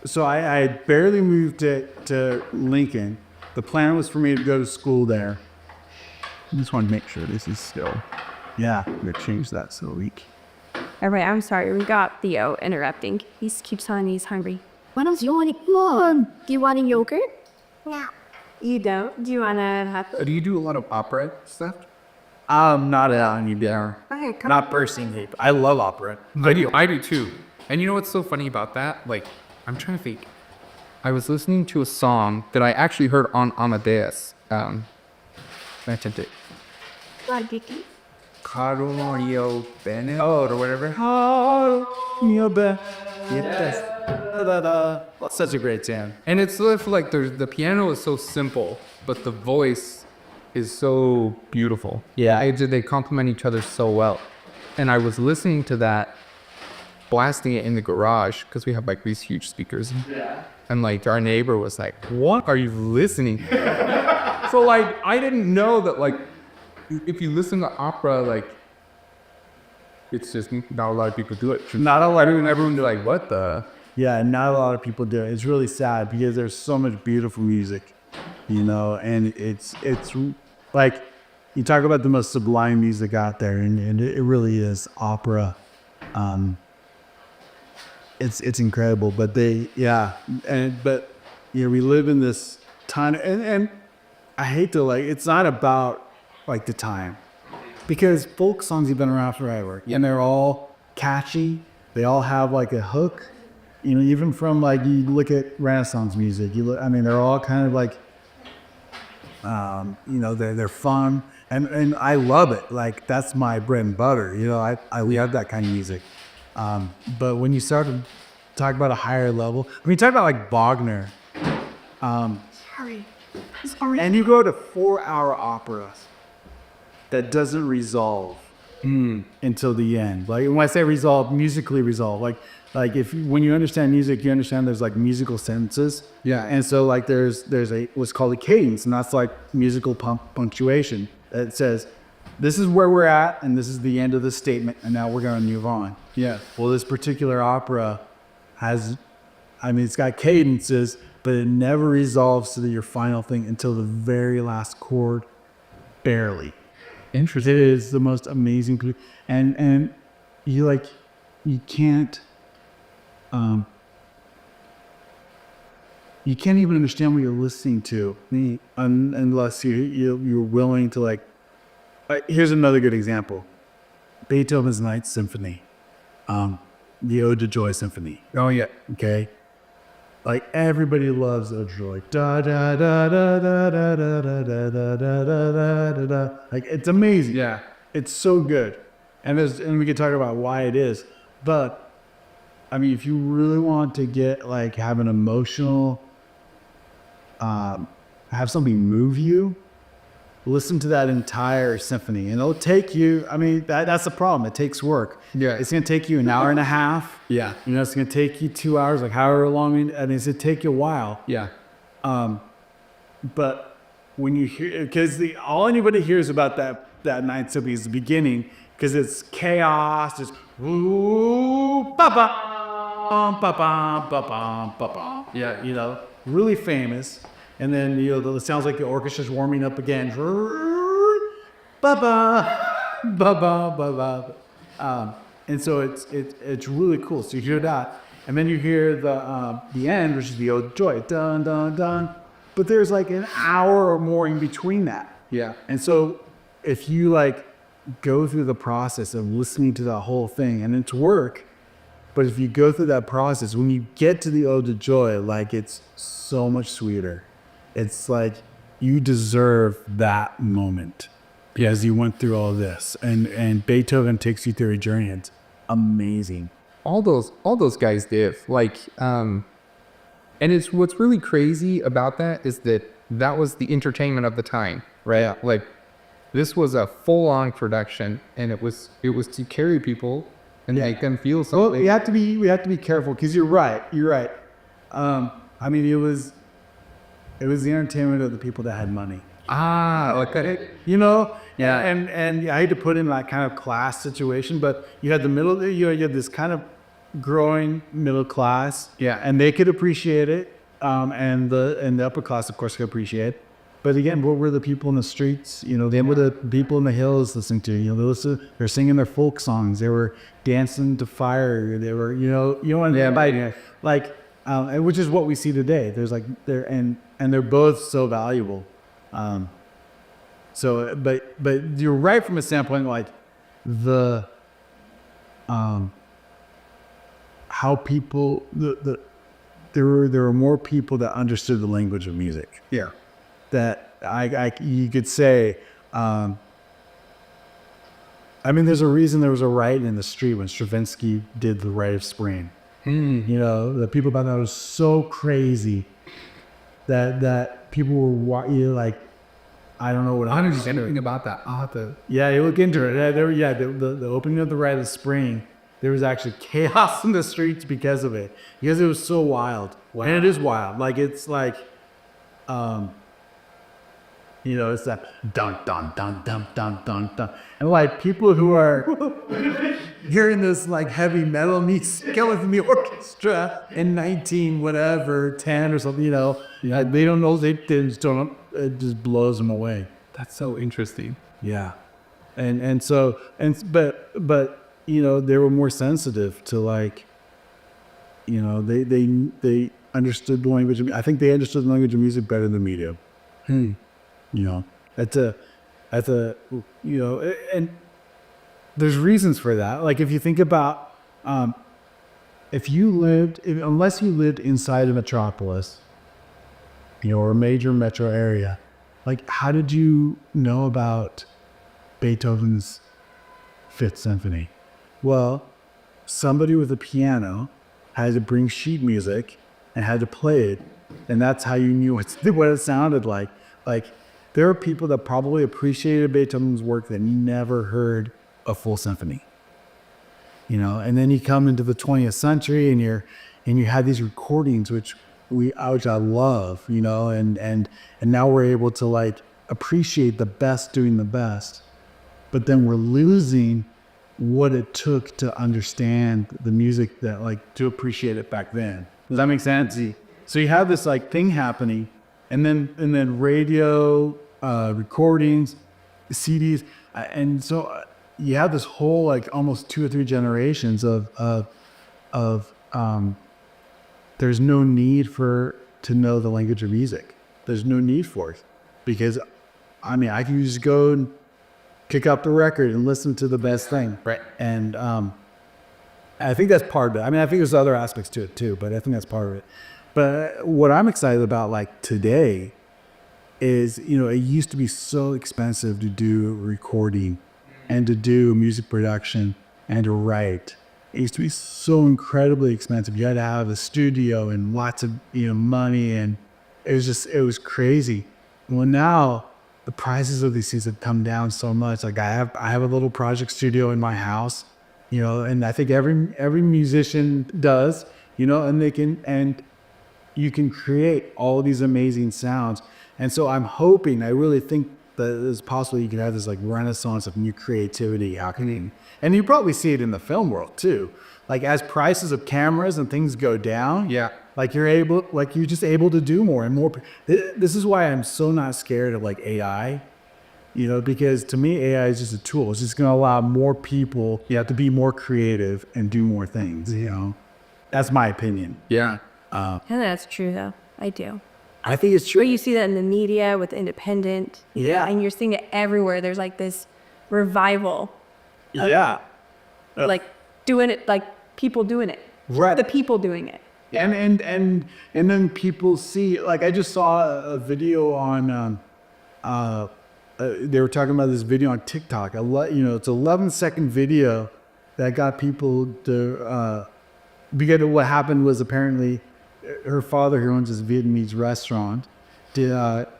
so I had barely moved to Lincoln. The plan was for me to go to school there. I just want to make sure this is still, yeah, I'm gonna change that so we can. All right, I'm sorry. We got Theo interrupting. He keeps telling me he's hungry. What else you want? Come on. Do you want a yogurt? No. You don't? Do you want to have... Do you do a lot of opera stuff? Not any there. Okay, come Not personally. I love opera. I do too. And you know what's so funny about that? Like, I'm trying to think. I was listening to a song that I actually heard on Amadeus. Mentioned it. Caro mio bene or whatever. That's such a great jam. And it's sort of like the piano is so simple, but the voice is so beautiful. Yeah. They complement each other so well. And I was listening to that, blasting it in the garage because we have like these huge speakers. Yeah. And like our neighbor was like, "What are you listening?" So So like, I didn't know that like, if you listen to opera, like, it's just not a lot of people do it. Not a lot of Everyone be like, what the? Yeah, not a lot of people do it. It's really sad because there's so much beautiful music, you know, and it's like you talk about the most sublime music out there, and it really is opera. It's incredible, but we live in this time, and I hate to like, it's not about like the time, because folk songs have been around forever, and they're all catchy. They all have like a hook. You know, even from like, you look at Renaissance music, they're all kind of like, you know, they're fun, and I love it. Like, that's my bread and butter. You know, I love that kind of music. But when you start to talk about a higher level, I mean, talk about like Wagner, Sorry. and you go to 4-hour operas that doesn't resolve until the end. Like, when I say resolve, musically resolve, like when you understand music, you understand there's like musical sentences. Yeah. And so like there's what's called a cadence, and that's like musical punctuation. That says, this is where we're at, and this is the end of the statement, and now we're going to move on. Yeah. Well, this particular opera has, it's got cadences, but it never resolves to your final thing until the very last chord, barely. Interesting. It is the most amazing, and you can't even understand what you're listening to unless you're willing to like. Here's another good example: Beethoven's Ninth Symphony, the Ode to Joy Symphony. Oh yeah. Okay, like everybody loves Ode to Joy. Da da da da da da da da da da da da da. Like, it's amazing. Yeah. It's so good, and we could talk about why it is, but. I mean, if you really want to get like have an emotional, have something move you, listen to that entire symphony, and it'll take you. I mean, that's the problem. It takes work. Yeah. It's gonna take you an hour and a half. Yeah. You know, it's gonna take you 2 hours, like however long. It's gonna take you a while. Yeah. But when you hear, because all anybody hears about that Ninth Symphony is the beginning, because it's chaos. It's ooh, ba ba. Yeah, you know, really famous. And then, you know, it sounds like the orchestra's warming up again. And so it's really cool. So you hear that, and then you hear the end, which is the Ode to Joy, dun dun dun. But there's like an hour or more in between that. Yeah. And so if you like go through the process of listening to the whole thing, and it's work. But if you go through that process, when you get to the Ode to Joy, like, it's so much sweeter. It's like you deserve that moment because you went through all this, and Beethoven takes you through a journey. It's amazing. All those guys did. Like, and it's what's really crazy about that is that was the entertainment of the time, right? Yeah. Like, this was a full-on production, and it was to carry people and make them feel something. Well, we have to be careful, because you're right. I mean, it was the entertainment of the people that had money. Okay. You know? Yeah. And I hate to put in that kind of class situation, but you had you had this kind of growing middle class. Yeah. And they could appreciate it. And the upper class, of course, could appreciate it. But again, what were the people in the streets? You know, they were the people in the hills listening to. You know, they're singing their folk songs. They were dancing to fire. They were, like, which is what we see today. There's like and they're both so valuable. So, but you're right from a standpoint like how people there were more people that understood the language of music. Yeah. That you could say, I mean, there's a reason there was a riot in the street when Stravinsky did the Rite of Spring. You know, the people about that was so crazy that people were like, I don't know what I don't know anything about that. I'll have to. Yeah, you look into it. The opening of the Rite of Spring, there was actually chaos in the streets because of it, because it was so wild. Wow. And it is wild. Like, it's like, You know, it's that dun dun dun dun dun dun dun. And like people who are hearing this like heavy metal meets Skeleton the Orchestra in 19 whatever 10 or something, you know, they don't know, they just don't. It just blows them away. That's so interesting. Yeah, but you know, they were more sensitive to like, you know, they understood the language. I think they understood the language of music better than media. You know, that's a you know, and there's reasons for that. Like if you think about, unless you lived inside a metropolis, you know, or a major metro area, like how did you know about Beethoven's Fifth Symphony? Well, somebody with a piano had to bring sheet music and had to play it, and that's how you knew what it sounded like. Like, there are people that probably appreciated Beethoven's work that never heard a full symphony. You know, and then you come into the 20th century and you have these recordings which I love, you know, and now we're able to like appreciate the best doing the best, but then we're losing what it took to understand the music, that like to appreciate it back then. Does that make sense? So you have this like thing happening, and then radio, recordings, CDs, and so you have this whole like almost 2 or 3 generations of there's no need to know the language of music. There's no need for it, because I mean I can just go and kick up the record and listen to the best thing. Right. And I think that's part of it. I mean, I think there's other aspects to it too, but I think that's part of it. But what I'm excited about like today is, you know, it used to be so expensive to do recording and to do music production and to write. It used to be so incredibly expensive. You had to have a studio and lots of, you know, money, and it was crazy. Well, now the prices of these things have come down so much. Like I have a little project studio in my house, you know, and I think every musician does, you know, and you can create all these amazing sounds. And so I really think that it's possible you can have this like renaissance of new creativity happening. And you probably see it in the film world too. Like as prices of cameras and things go down, Yeah. like you're just able to do more and more. This is why I'm so not scared of like AI, you know, because to me, AI is just a tool. It's just going to allow more people to be more creative and do more things, you know. That's my opinion. Yeah. I think that's true, though. I do. I think it's true. But you see that in the media with independent. Yeah. And you're seeing it everywhere. There's like this revival. Yeah. Like doing it, like people doing it. Right. The people doing it. And then people see, like I just saw a video on, they were talking about this video on TikTok. You know, it's an 11-second video that got people to, because what happened was apparently her father, who owns this Vietnamese restaurant,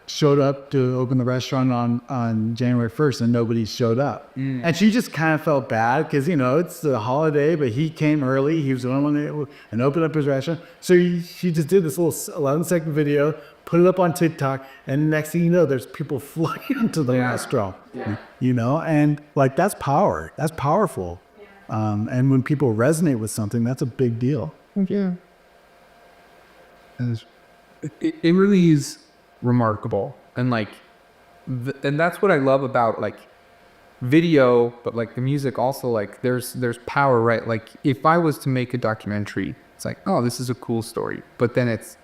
showed up to open the restaurant on January 1st, and nobody showed up. And she just kind of felt bad because, you know, it's the holiday, but he came early. He was the only one and opened up his restaurant. So she just did this little 11-second video, put it up on TikTok, and next thing you know, there's people flocking into the restaurant. You know, and like that's power. That's powerful. And when people resonate with something, that's a big deal. Yeah. It really is remarkable, and like and that's what I love about like video, but like the music also, like there's power, right? Like if I was to make a documentary, it's like, oh, this is a cool story, but then it's,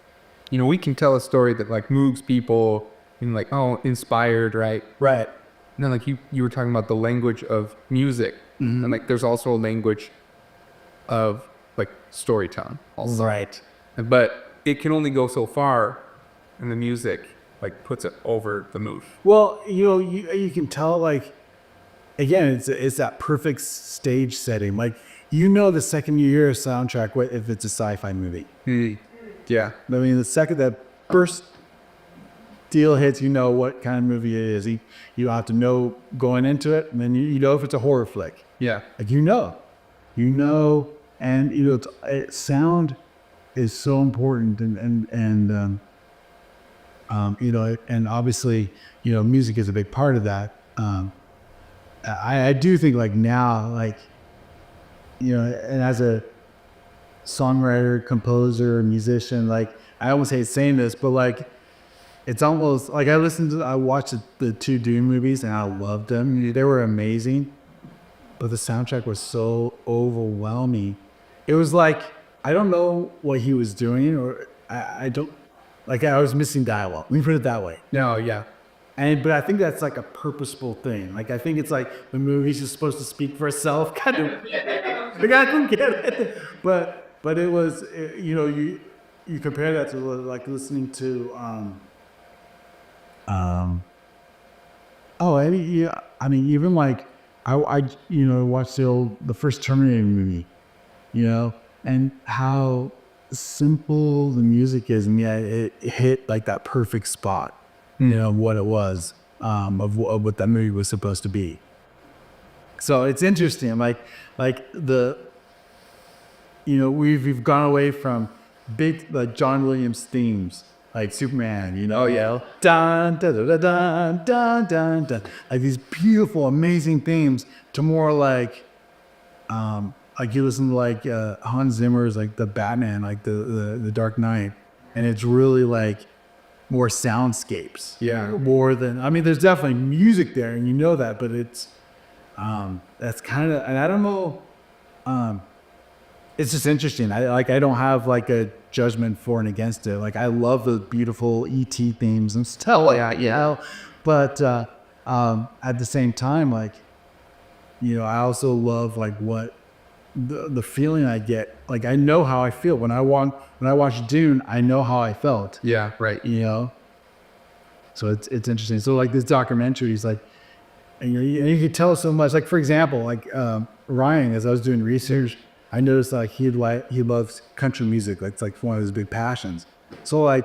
you know, we can tell a story that like moves people and like, oh, inspired, right? Right. And then like you were talking about the language of music, and like there's also a language of like storytelling also. Right. But it can only go so far, and the music like puts it over the mood. Well, you know, you can tell, like, again, it's that perfect stage setting. Like, you know, the second you hear a soundtrack, what if it's a sci-fi movie? Yeah. I mean, the second that first deal hits, you know what kind of movie it is. You have to know going into it, and then you know if it's a horror flick. Yeah. Like, you know, and you know, sound is so important, and And obviously, music is a big part of that. I do think like now, like, and as a songwriter, composer, musician, like I almost hate saying this, but like it's almost like I watched the two Dune movies and I loved them. They were amazing, but the soundtrack was so overwhelming. It was like, I don't know what he was doing, or I don't, like I was missing dialogue. Let me put it that way. No, yeah. But I think that's like a purposeful thing. Like I think it's like the movie's just supposed to speak for itself. Kind of. Like I don't get it. But it was, you compare that to like listening to even like I watched the first Terminator movie, and how simple the music is, and yet it hit like that perfect spot, what it was, of what that movie was supposed to be. So it's interesting, like we've gone away from big like John Williams themes, like Superman, Oh yeah. dun dun dun dun dun dun dun, like these beautiful, amazing themes, to more like you listen to like Hans Zimmer's like the Batman, like the Dark Knight, and it's really like more soundscapes. Yeah. More than, I mean, there's definitely music there, and that, but it's that's kind of, and I don't know. It's just interesting. I don't have like a judgment for and against it. Like I love the beautiful E.T. themes and stuff like that, but at the same time, like, I also love like what the feeling I get. Like I know how I feel when I watch Dune. I know how I felt. Yeah, right. So it's interesting. So like this documentary is like, and you can tell so much. Like for example, like Ryan, as I was doing research, I noticed like he loves country music. Like it's like one of his big passions. So like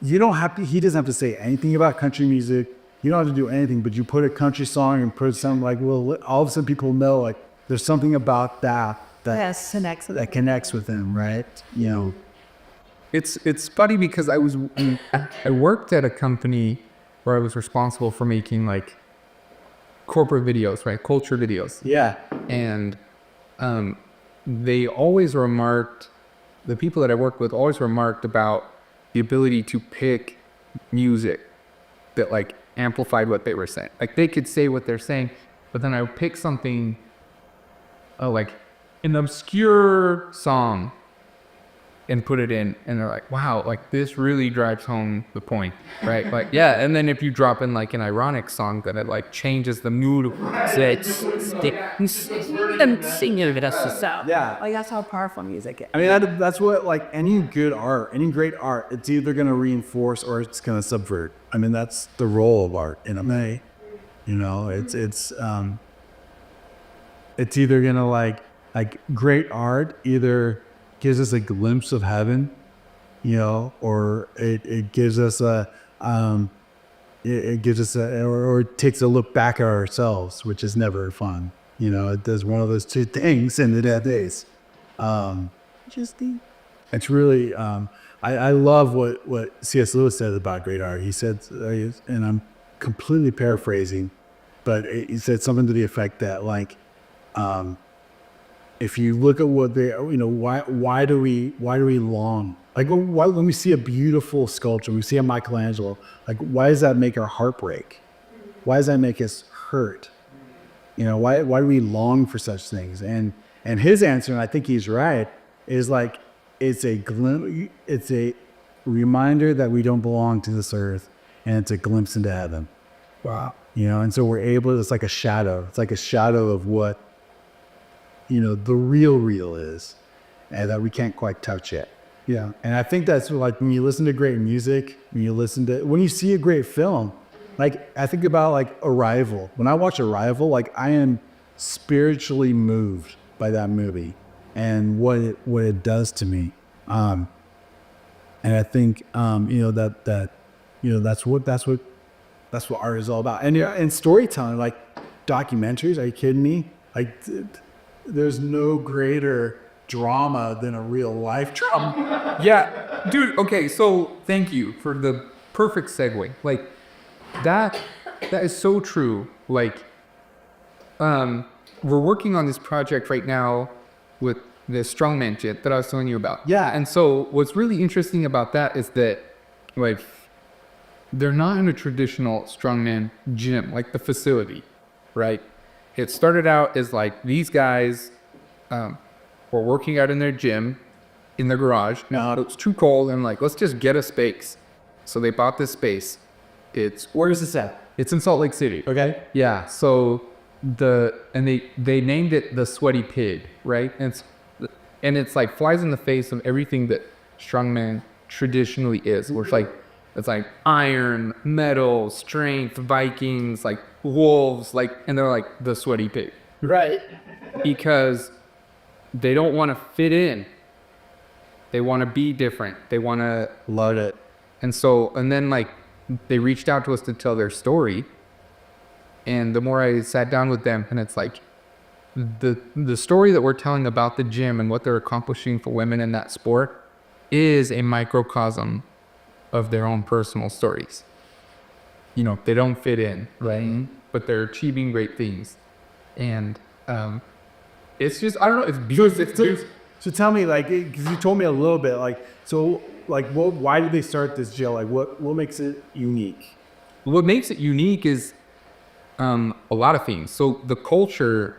he doesn't have to say anything about country music. You don't have to do anything, but you put a country song and put something like, well, all of a sudden people know like there's something about that connects with them, right? It's funny because I worked at a company where I was responsible for making like corporate videos, right? Culture videos. Yeah. And they always remarked, the people that I worked with always remarked about the ability to pick music that like amplified what they were saying. Like they could say what they're saying, but then I would pick something like an obscure song and put it in, and they're like, wow, like this really drives home the point, right? Like, yeah. And then if you drop in like an ironic song, that it like changes the mood. Them singing with us. Yeah. Like that's how powerful music is. I mean, that's what, like any good art, any great art, it's either going to reinforce or it's going to subvert. I mean, that's the role of art in a way. It's either going to like great art either gives us a glimpse of heaven, or it gives us or it takes a look back at ourselves, which is never fun. It does one of those two things in the dead days. It's really, I love what C.S. Lewis said about great art. He said, and I'm completely paraphrasing, but he said something to the effect that like, if you look at what they, why do we long? Like, when we see a beautiful sculpture, we see a Michelangelo, like, why does that make our heart break? Why does that make us hurt? Why do we long for such things? And his answer, and I think he's right, is like, it's a reminder that we don't belong to this earth, and it's a glimpse into heaven. Wow. And so we're able, it's like a shadow. It's like a shadow of what, the real is, and that we can't quite touch yet. Yeah. And I think that's like when you listen to great music, when you see a great film, like I think about like Arrival. When I watch Arrival, like I am spiritually moved by that movie and what it does to me. And I think, that's what art is all about. And storytelling, like documentaries, are you kidding me? Like, there's no greater drama than a real life drama. Yeah, dude. Okay, so thank you for the perfect segue. Like that is so true. Like we're working on this project right now with the Strongman Gym that I was telling you about. Yeah. And so what's really interesting about that is that like they're not in a traditional Strongman gym, like the facility, right? It started out as like these guys were working out in their gym in their garage. Now it was too cold and like, let's just get a space. So they bought this space. Where is this at? It's in Salt Lake City. Okay. Yeah. So they named it the Sweaty Pig, right? And it's like flies in the face of everything that strongman traditionally is. Where it's like iron, metal, strength, Vikings, like wolves, like, and they're like the Sweaty Pig. Right. Because they don't want to fit in. They want to be different. They want to Love it. and then like they reached out to us to tell their story. And the more I sat down with them, and it's like the story that we're telling about the gym and what they're accomplishing for women in that sport is a microcosm of their own personal stories. You know, they don't fit in, right? But they're achieving great things. And it's just, I don't know, it's beautiful. So tell me, like, because you told me a little bit, like, so, like, why did they start this gym? Like, what makes it unique? What makes it unique is a lot of things. So the culture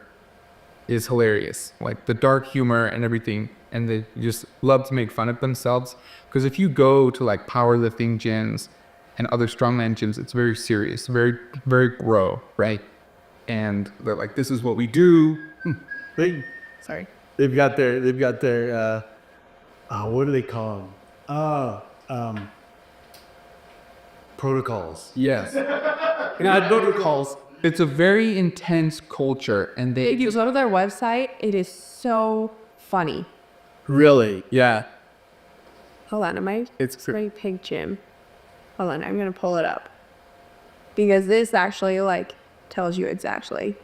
is hilarious, like the dark humor and everything, and they just love to make fun of themselves. Because if you go to like powerlifting gyms and other strongman gyms, it's very serious, very, very bro, right? And they're like, this is what we do. Sorry. They've got their what do they call them? Protocols. Yes. Protocols. It's a very intense culture, and If you go to their website, it is so funny. Really? yeah. Hold on, It's Sweaty Pig Gym. Hold on, I'm gonna pull it up. Because this actually like tells you exactly.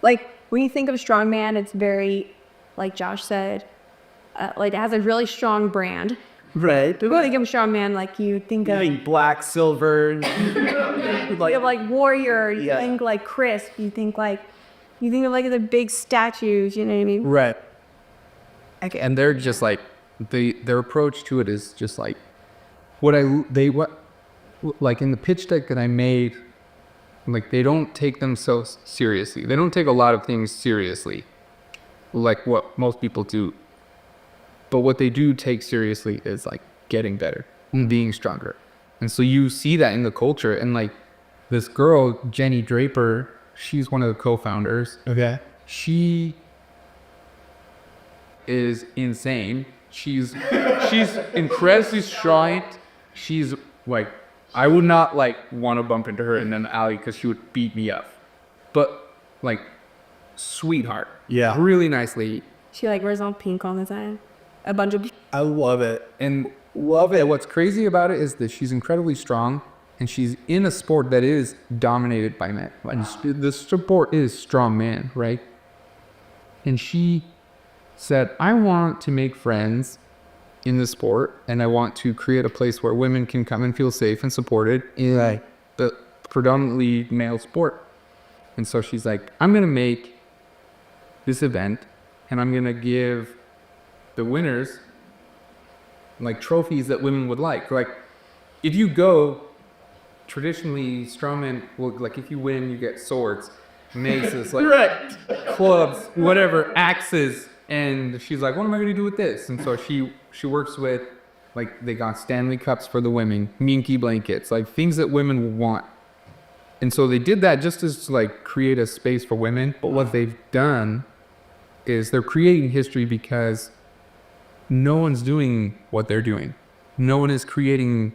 Like when you think of strongman, it's very, like Josh said, like it has a really strong brand. Right. When you think of strongman, like you think of Like black, silver. you have like warrior, you think like crisp, you think of like the big statues, you know what I mean? Right. And they're just like their approach to it is just like like in the pitch deck that I made, like they don't take themselves seriously. They don't take a lot of things seriously, like what most people do. But what they do take seriously is like getting better and being stronger. And so you see that in the culture. And like this girl, Jenny Draper, she's one of the co-founders. Okay. She is insane. She's incredibly strong. She's like, I would not like want to bump into her in an alley because she would beat me up. But like, sweetheart. Yeah. Really nice lady. She like wears all pink all the time. A bunch of I love it. And love it. What's crazy about it is that she's incredibly strong, and she's in a sport that is dominated by men. And the sport is strong man, right? And she said, I want to make friends in the sport, and I want to create a place where women can come and feel safe and supported in the predominantly male sport. And so she's like, I'm going to make this event, and I'm going to give the winners like trophies that women would like. Like if you go traditionally, strongmen will, like if you win, you get swords, maces, like clubs, whatever, axes. And she's like, what am I going to do with this? And so she works with, like, they got Stanley Cups for the women, minky blankets, like things that women will want. And so they did that just as to like create a space for women. But what they've done is they're creating history because no one's doing what they're doing. No one is creating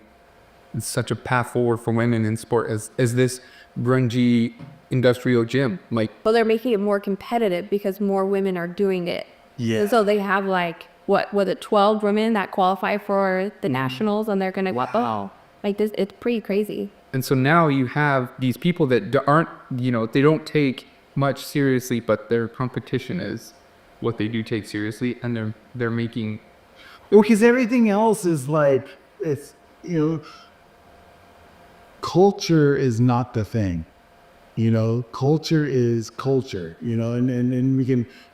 such a path forward for women in sport as this grungy industrial gym. Like, well, they're making it more competitive because more women are doing it. Yeah. And so they have like what was it, 12 women that qualify for the nationals, and they're gonna like this. It's pretty crazy. And so now you have these people that aren't, you know, they don't take much seriously, but their competition is what they do take seriously, and they're making. Well, because everything else is like, it's, you know, culture is not the thing. You know, culture is culture, you know, and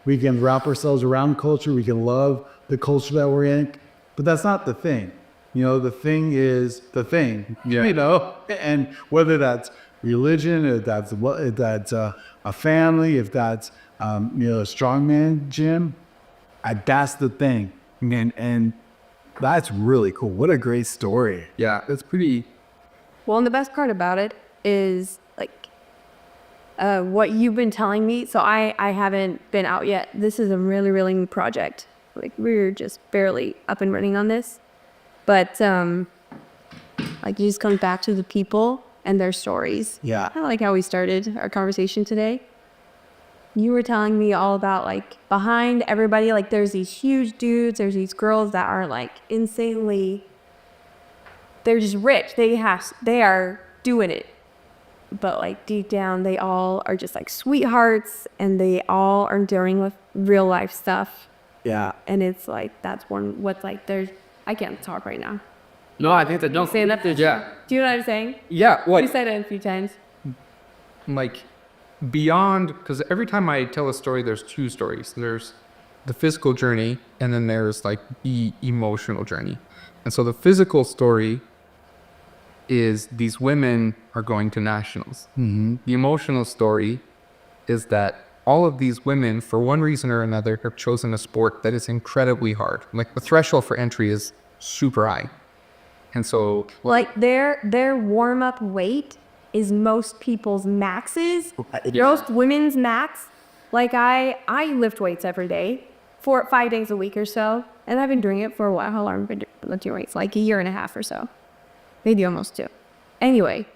we can wrap ourselves around culture. We can love the culture that we're in, but that's not the thing. You know, the thing is the thing, you know, and whether that's religion, if that's a family, if that's, you know, a strongman gym, that's the thing. And that's really cool. What a great story. Yeah, it's pretty. Well, and the best part about it is like what you've been telling me. So I haven't been out yet. This is a really, really new project. Like we're just barely up and running on this. But like it just comes back to the people and their stories. Yeah. Kind of like how we started our conversation today. You were telling me all about like behind everybody, like there's these huge dudes, there's these girls that are like insanely, they're just rich. They are doing it. But like deep down, they all are just like sweethearts and they all are dealing with real life stuff. Yeah. And it's like, that's what's like, I can't talk right now. No, I think that don't Stand up. Yeah. Do you know what I'm saying? Yeah. What? We said it a few times. Like beyond, because every time I tell a story, there's two stories. There's the physical journey, and then there's like the emotional journey. And so the physical story is these women are going to nationals. Mm-hmm. The emotional story is that all of these women, for one reason or another, have chosen a sport that is incredibly hard. Like the threshold for entry is super high. And so Like their warm up weight is most people's maxes. Most women's max. Like I lift weights every day, 5 days a week or so, and I've been doing it for a while. How long have I been lifting weights? Like a year and a half or so, maybe almost 2. Anyway,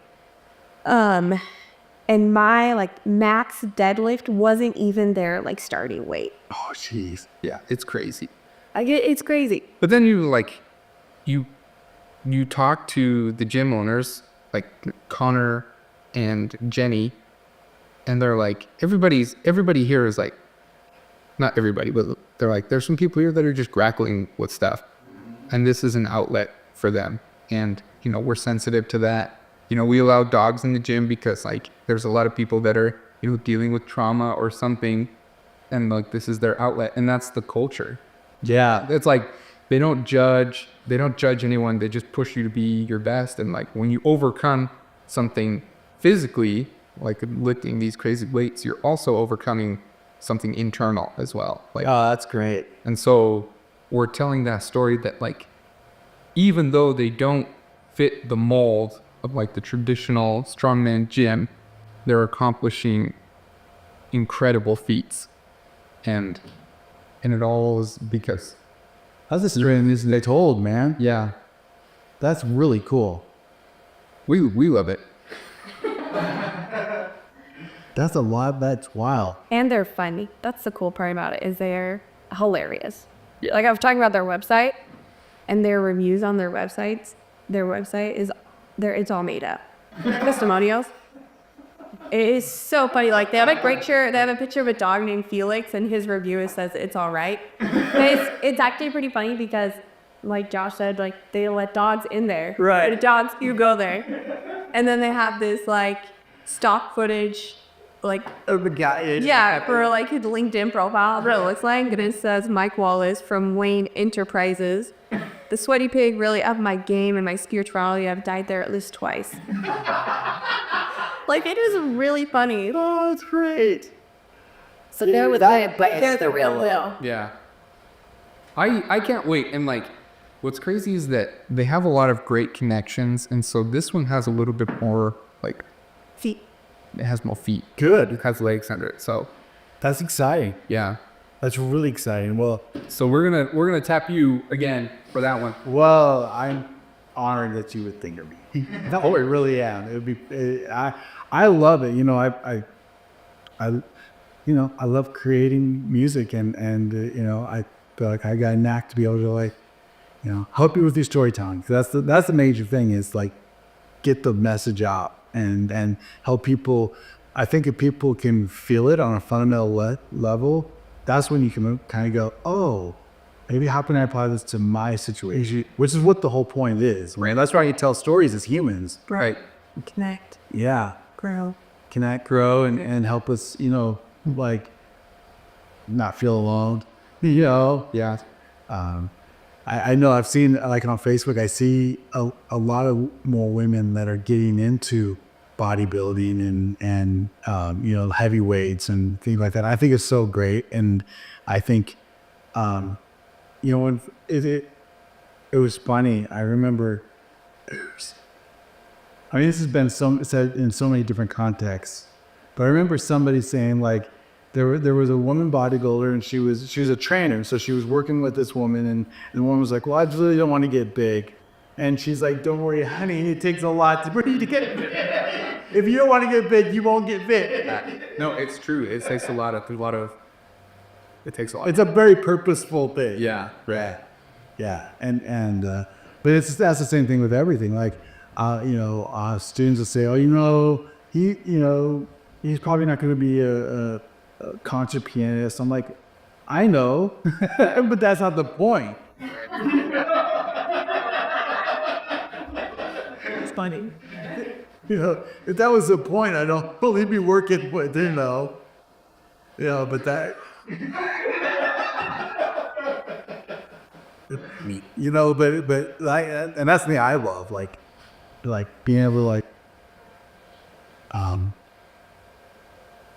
and my like max deadlift wasn't even their like starting weight. Oh, jeez. yeah, it's crazy. It's crazy. But then you talk to the gym owners, like Connor and Jenny, and they're like, everybody here is like, not everybody, but they're like, there's some people here that are just grappling with stuff, and this is an outlet for them. And, you know, we're sensitive to that. You know, we allow dogs in the gym because like there's a lot of people that are, you know, dealing with trauma or something, and like this is their outlet, and that's the culture. Yeah. It's like they don't judge anyone. They just push you to be your best. And like when you overcome something physically, like lifting these crazy weights, you're also overcoming something internal as well. Like, Oh, that's great. and so we're telling that story that like, even though they don't fit the mold of like the traditional strongman gym, they're accomplishing incredible feats. And it all is because, How's this dream isn't they told, man? yeah, That's really cool. we love it. That's a lot. That's wild. And they're funny. That's the cool part about it, is they're hilarious. Like I was talking about their website and their reviews on their websites. Their website is it's all made up. Testimonials. It is so funny. Like they have a picture of a dog named Felix, and his review says it's all right. But it's actually pretty funny because, like Josh said, like they let dogs in there. Right. The dogs do go there, and then they have this like stock footage, like The guy. yeah, for like his LinkedIn profile, what it looks like, and it says Mike Wallace from Wayne Enterprises. The sweaty pig really upped my game and my spirituality. I've died there at least twice. Like it is really funny. Oh, that's great. So there with that, but it's the real deal. Yeah. I can't wait. And like, what's crazy is that they have a lot of great connections. And so this one has a little bit more like, Feet. it has more feet. Good. It has legs under it. So That's exciting. yeah. That's really exciting. Well, So we're gonna tap you again for that one. well, I'm honored that you would think of me. No, I really am. It would be. I love it. You know, I love creating music, and you know, I feel like I got a knack to be able to like, you know, help you with your storytelling. That's the major thing is like, get the message out and help people. I think if people can feel it on a fundamental level, that's when you can kind of go, oh, maybe how can I apply this to my situation? Which is what the whole point is, right? That's why you tell stories as humans. Right. Connect. Yeah. Grow. Connect, grow, and help us, like not feel alone. Yeah. I know I've seen, like on Facebook, I see a lot of more women that are getting into bodybuilding and heavy weights and things like that. I think it's so great, and I think when it was funny. I remember. This has been said in so many different contexts, but I remember somebody saying like there was a woman bodybuilder and she was a trainer, so she was working with this woman, and the woman was like, "Well, I really don't want to get big," and she's like, "Don't worry, honey, it takes a lot for you to get big. If you don't want to get big, you won't get big." No, it's true. It takes a lot of. It takes a lot. It's a very purposeful thing. Yeah. Right. Yeah, and but that's the same thing with everything. Like, students will say, "Oh, he's probably not going to be a concert pianist." I'm like, I know, but that's not the point. It's funny. If that was the point, I don't believe me working with, but that. But like, and that's the thing I love, like being able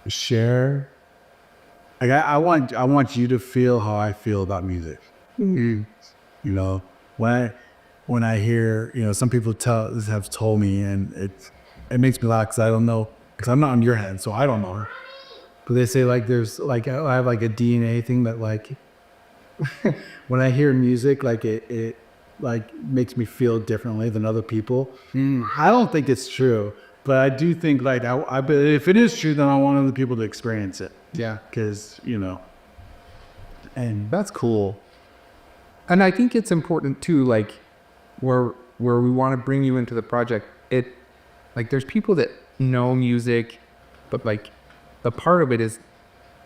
to share. Like I want you to feel how I feel about music. When I hear, some people have told me, and it makes me laugh because I don't know, because I'm not on your head, so I don't know. But they say like there's like I have like a DNA thing that like when I hear music, like it like makes me feel differently than other people. I don't think it's true, but I do think like but if it is true, then I want other people to experience it. Yeah. Because and That's cool. And I think it's important too, like where we want to bring you into the project. Like there's people that know music, but like the part of it is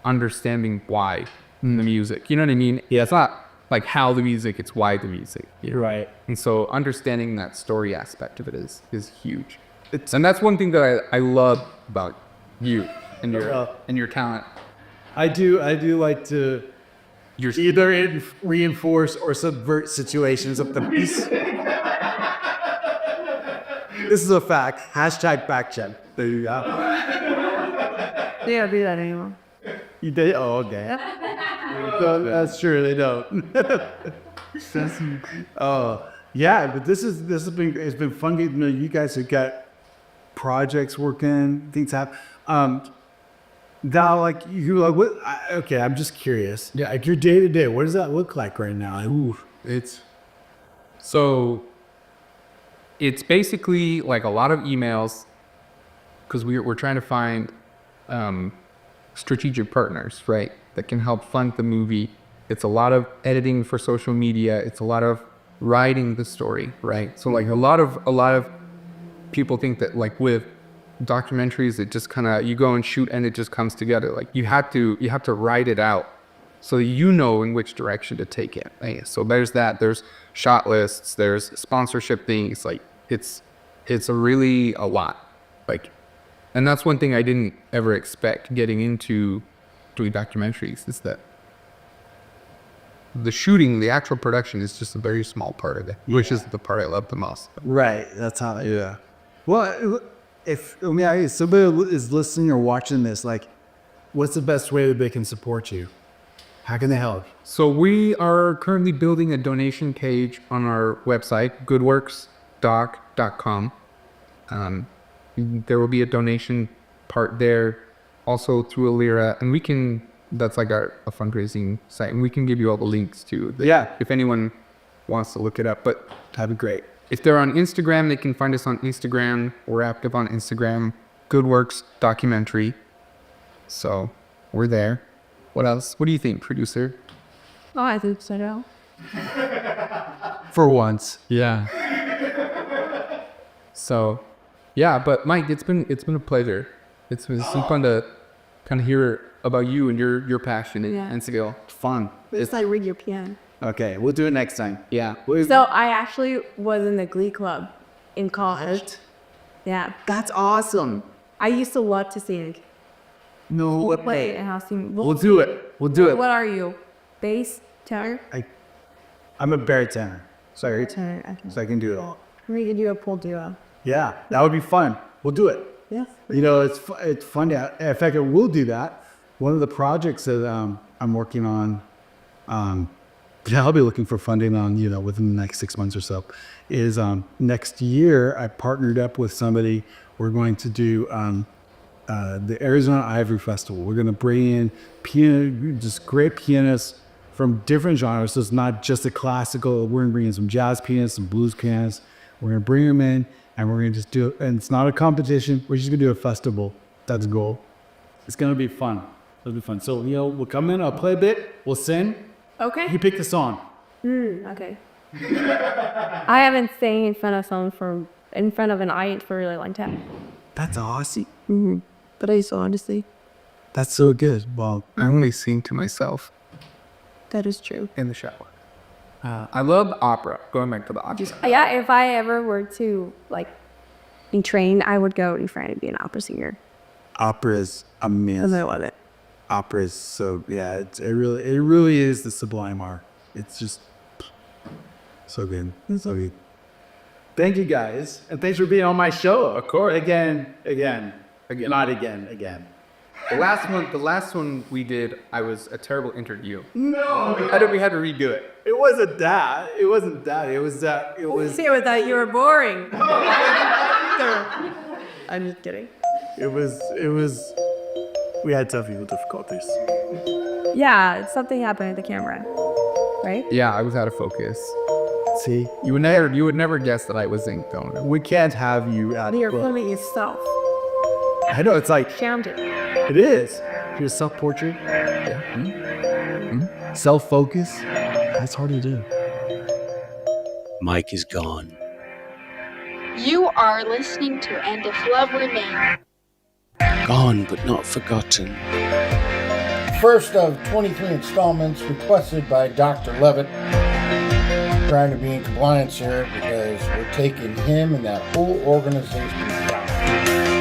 understanding why the music. You know what I mean? Yeah. It's not like how the music, it's why the music. right. And so understanding that story aspect of it is huge. And that's one thing that I love about you and your talent. I do like to either reinforce or subvert situations of the piece. This is a fact. #fact check. There you go. They don't do that anymore. You did? Oh, okay. So that's true. They don't. Yeah, but it's been fun getting to know you guys. Have got projects working, things happen. Now, like what? Okay, I'm just curious. Yeah, like your day to day. What does that look like right now? It's basically like a lot of emails, because we're trying to find strategic partners, right, that can help fund the movie. It's a lot of editing for social media. It's a lot of writing the story, right? So like a lot of people think that like with documentaries, it just kind of, you go and shoot and it just comes together. Like you have to write it out so that you know in which direction to take it. Right? So there's that. There's shot lists. There's sponsorship things. Like it's a lot. Like, and that's one thing I didn't ever expect getting into doing documentaries, is that the shooting, the actual production, is just a very small part of it, which is the part I love the most. Right. That's how. Yeah. Well, if somebody is listening or watching this, like, what's the best way that they can support you? How can they help? So we are currently building a donation page on our website, goodworksdoc.com. There will be a donation part there, also through Alira, and that's like a fundraising site, and we can give you all the links to. If anyone wants to look it up, but That'd be great. if they're on Instagram, they can find us on Instagram. We're active on Instagram, Goodworks Documentary. So we're there. What else? What do you think, producer? Oh, I think so. For once. Yeah. So, yeah, but Mike, it's been a pleasure. It's been fun to kind of hear about you and your passion and skill. It's fun. It's like rig your piano. Okay, we'll do it next time. Yeah. So I actually was in the Glee Club in college. Yeah. That's awesome. I used to love to sing. No Play and I'll sing. We'll do it. We'll do it. What are you? Bass? Tenor? I'm a baritone. Sorry. Tenor. Okay. So I can do it all. We could do a pool duo. Yeah, that would be fun. We'll do it. Yeah. You know, it's fun to, in fact, I will do that. One of the projects that I'm working on, I'll be looking for funding on, you know, within the next 6 months or so, is next year I partnered up with somebody. We're going to do the Arizona Ivory Festival. We're going to bring in just great pianists from different genres. So it's not just a classical. We're going to bring in some jazz pianists, some blues pianists. We're going to bring them in and we're going to just do it. And it's not a competition. We're just going to do a festival. That's the goal. It's going to be fun. It'll be fun. So, you know, we'll come in, I'll play a bit, we'll sing. Okay. You pick the song. Okay. I haven't sang in front of an audience for a really long time. That's awesome. But I used to honestly. That's so good. Well, I only sing to myself That is true. in the shower. I love opera. Going back to the opera. Yeah, if I ever were to like be trained, I would go to France and be an opera singer. opera is amazing. Because I love it. Opera is so, yeah, it really is the sublime art. It's just so good. So good. Thank you guys. And thanks for being on my show. Of course. Again. Not again. The last one we did, I was a terrible interview. No. We had to redo it. It wasn't that. It wasn't that. It was that. It was. See, I thought you were boring. I'm just kidding. It was. We had technical difficulties. Yeah, something happened with the camera, right? Yeah, I was out of focus. See, You would never guess that I was in film. we can't have you at. You're filming yourself. I know, it's like, Found it. it is. Your self-portrait. Yeah. Self-focus. That's hard to do. Mike is gone. You are listening to And If Love Remains. Gone but not forgotten. First of 23 installments requested by Dr. Leavitt. Trying to be in compliance here because we're taking him and that whole organization down.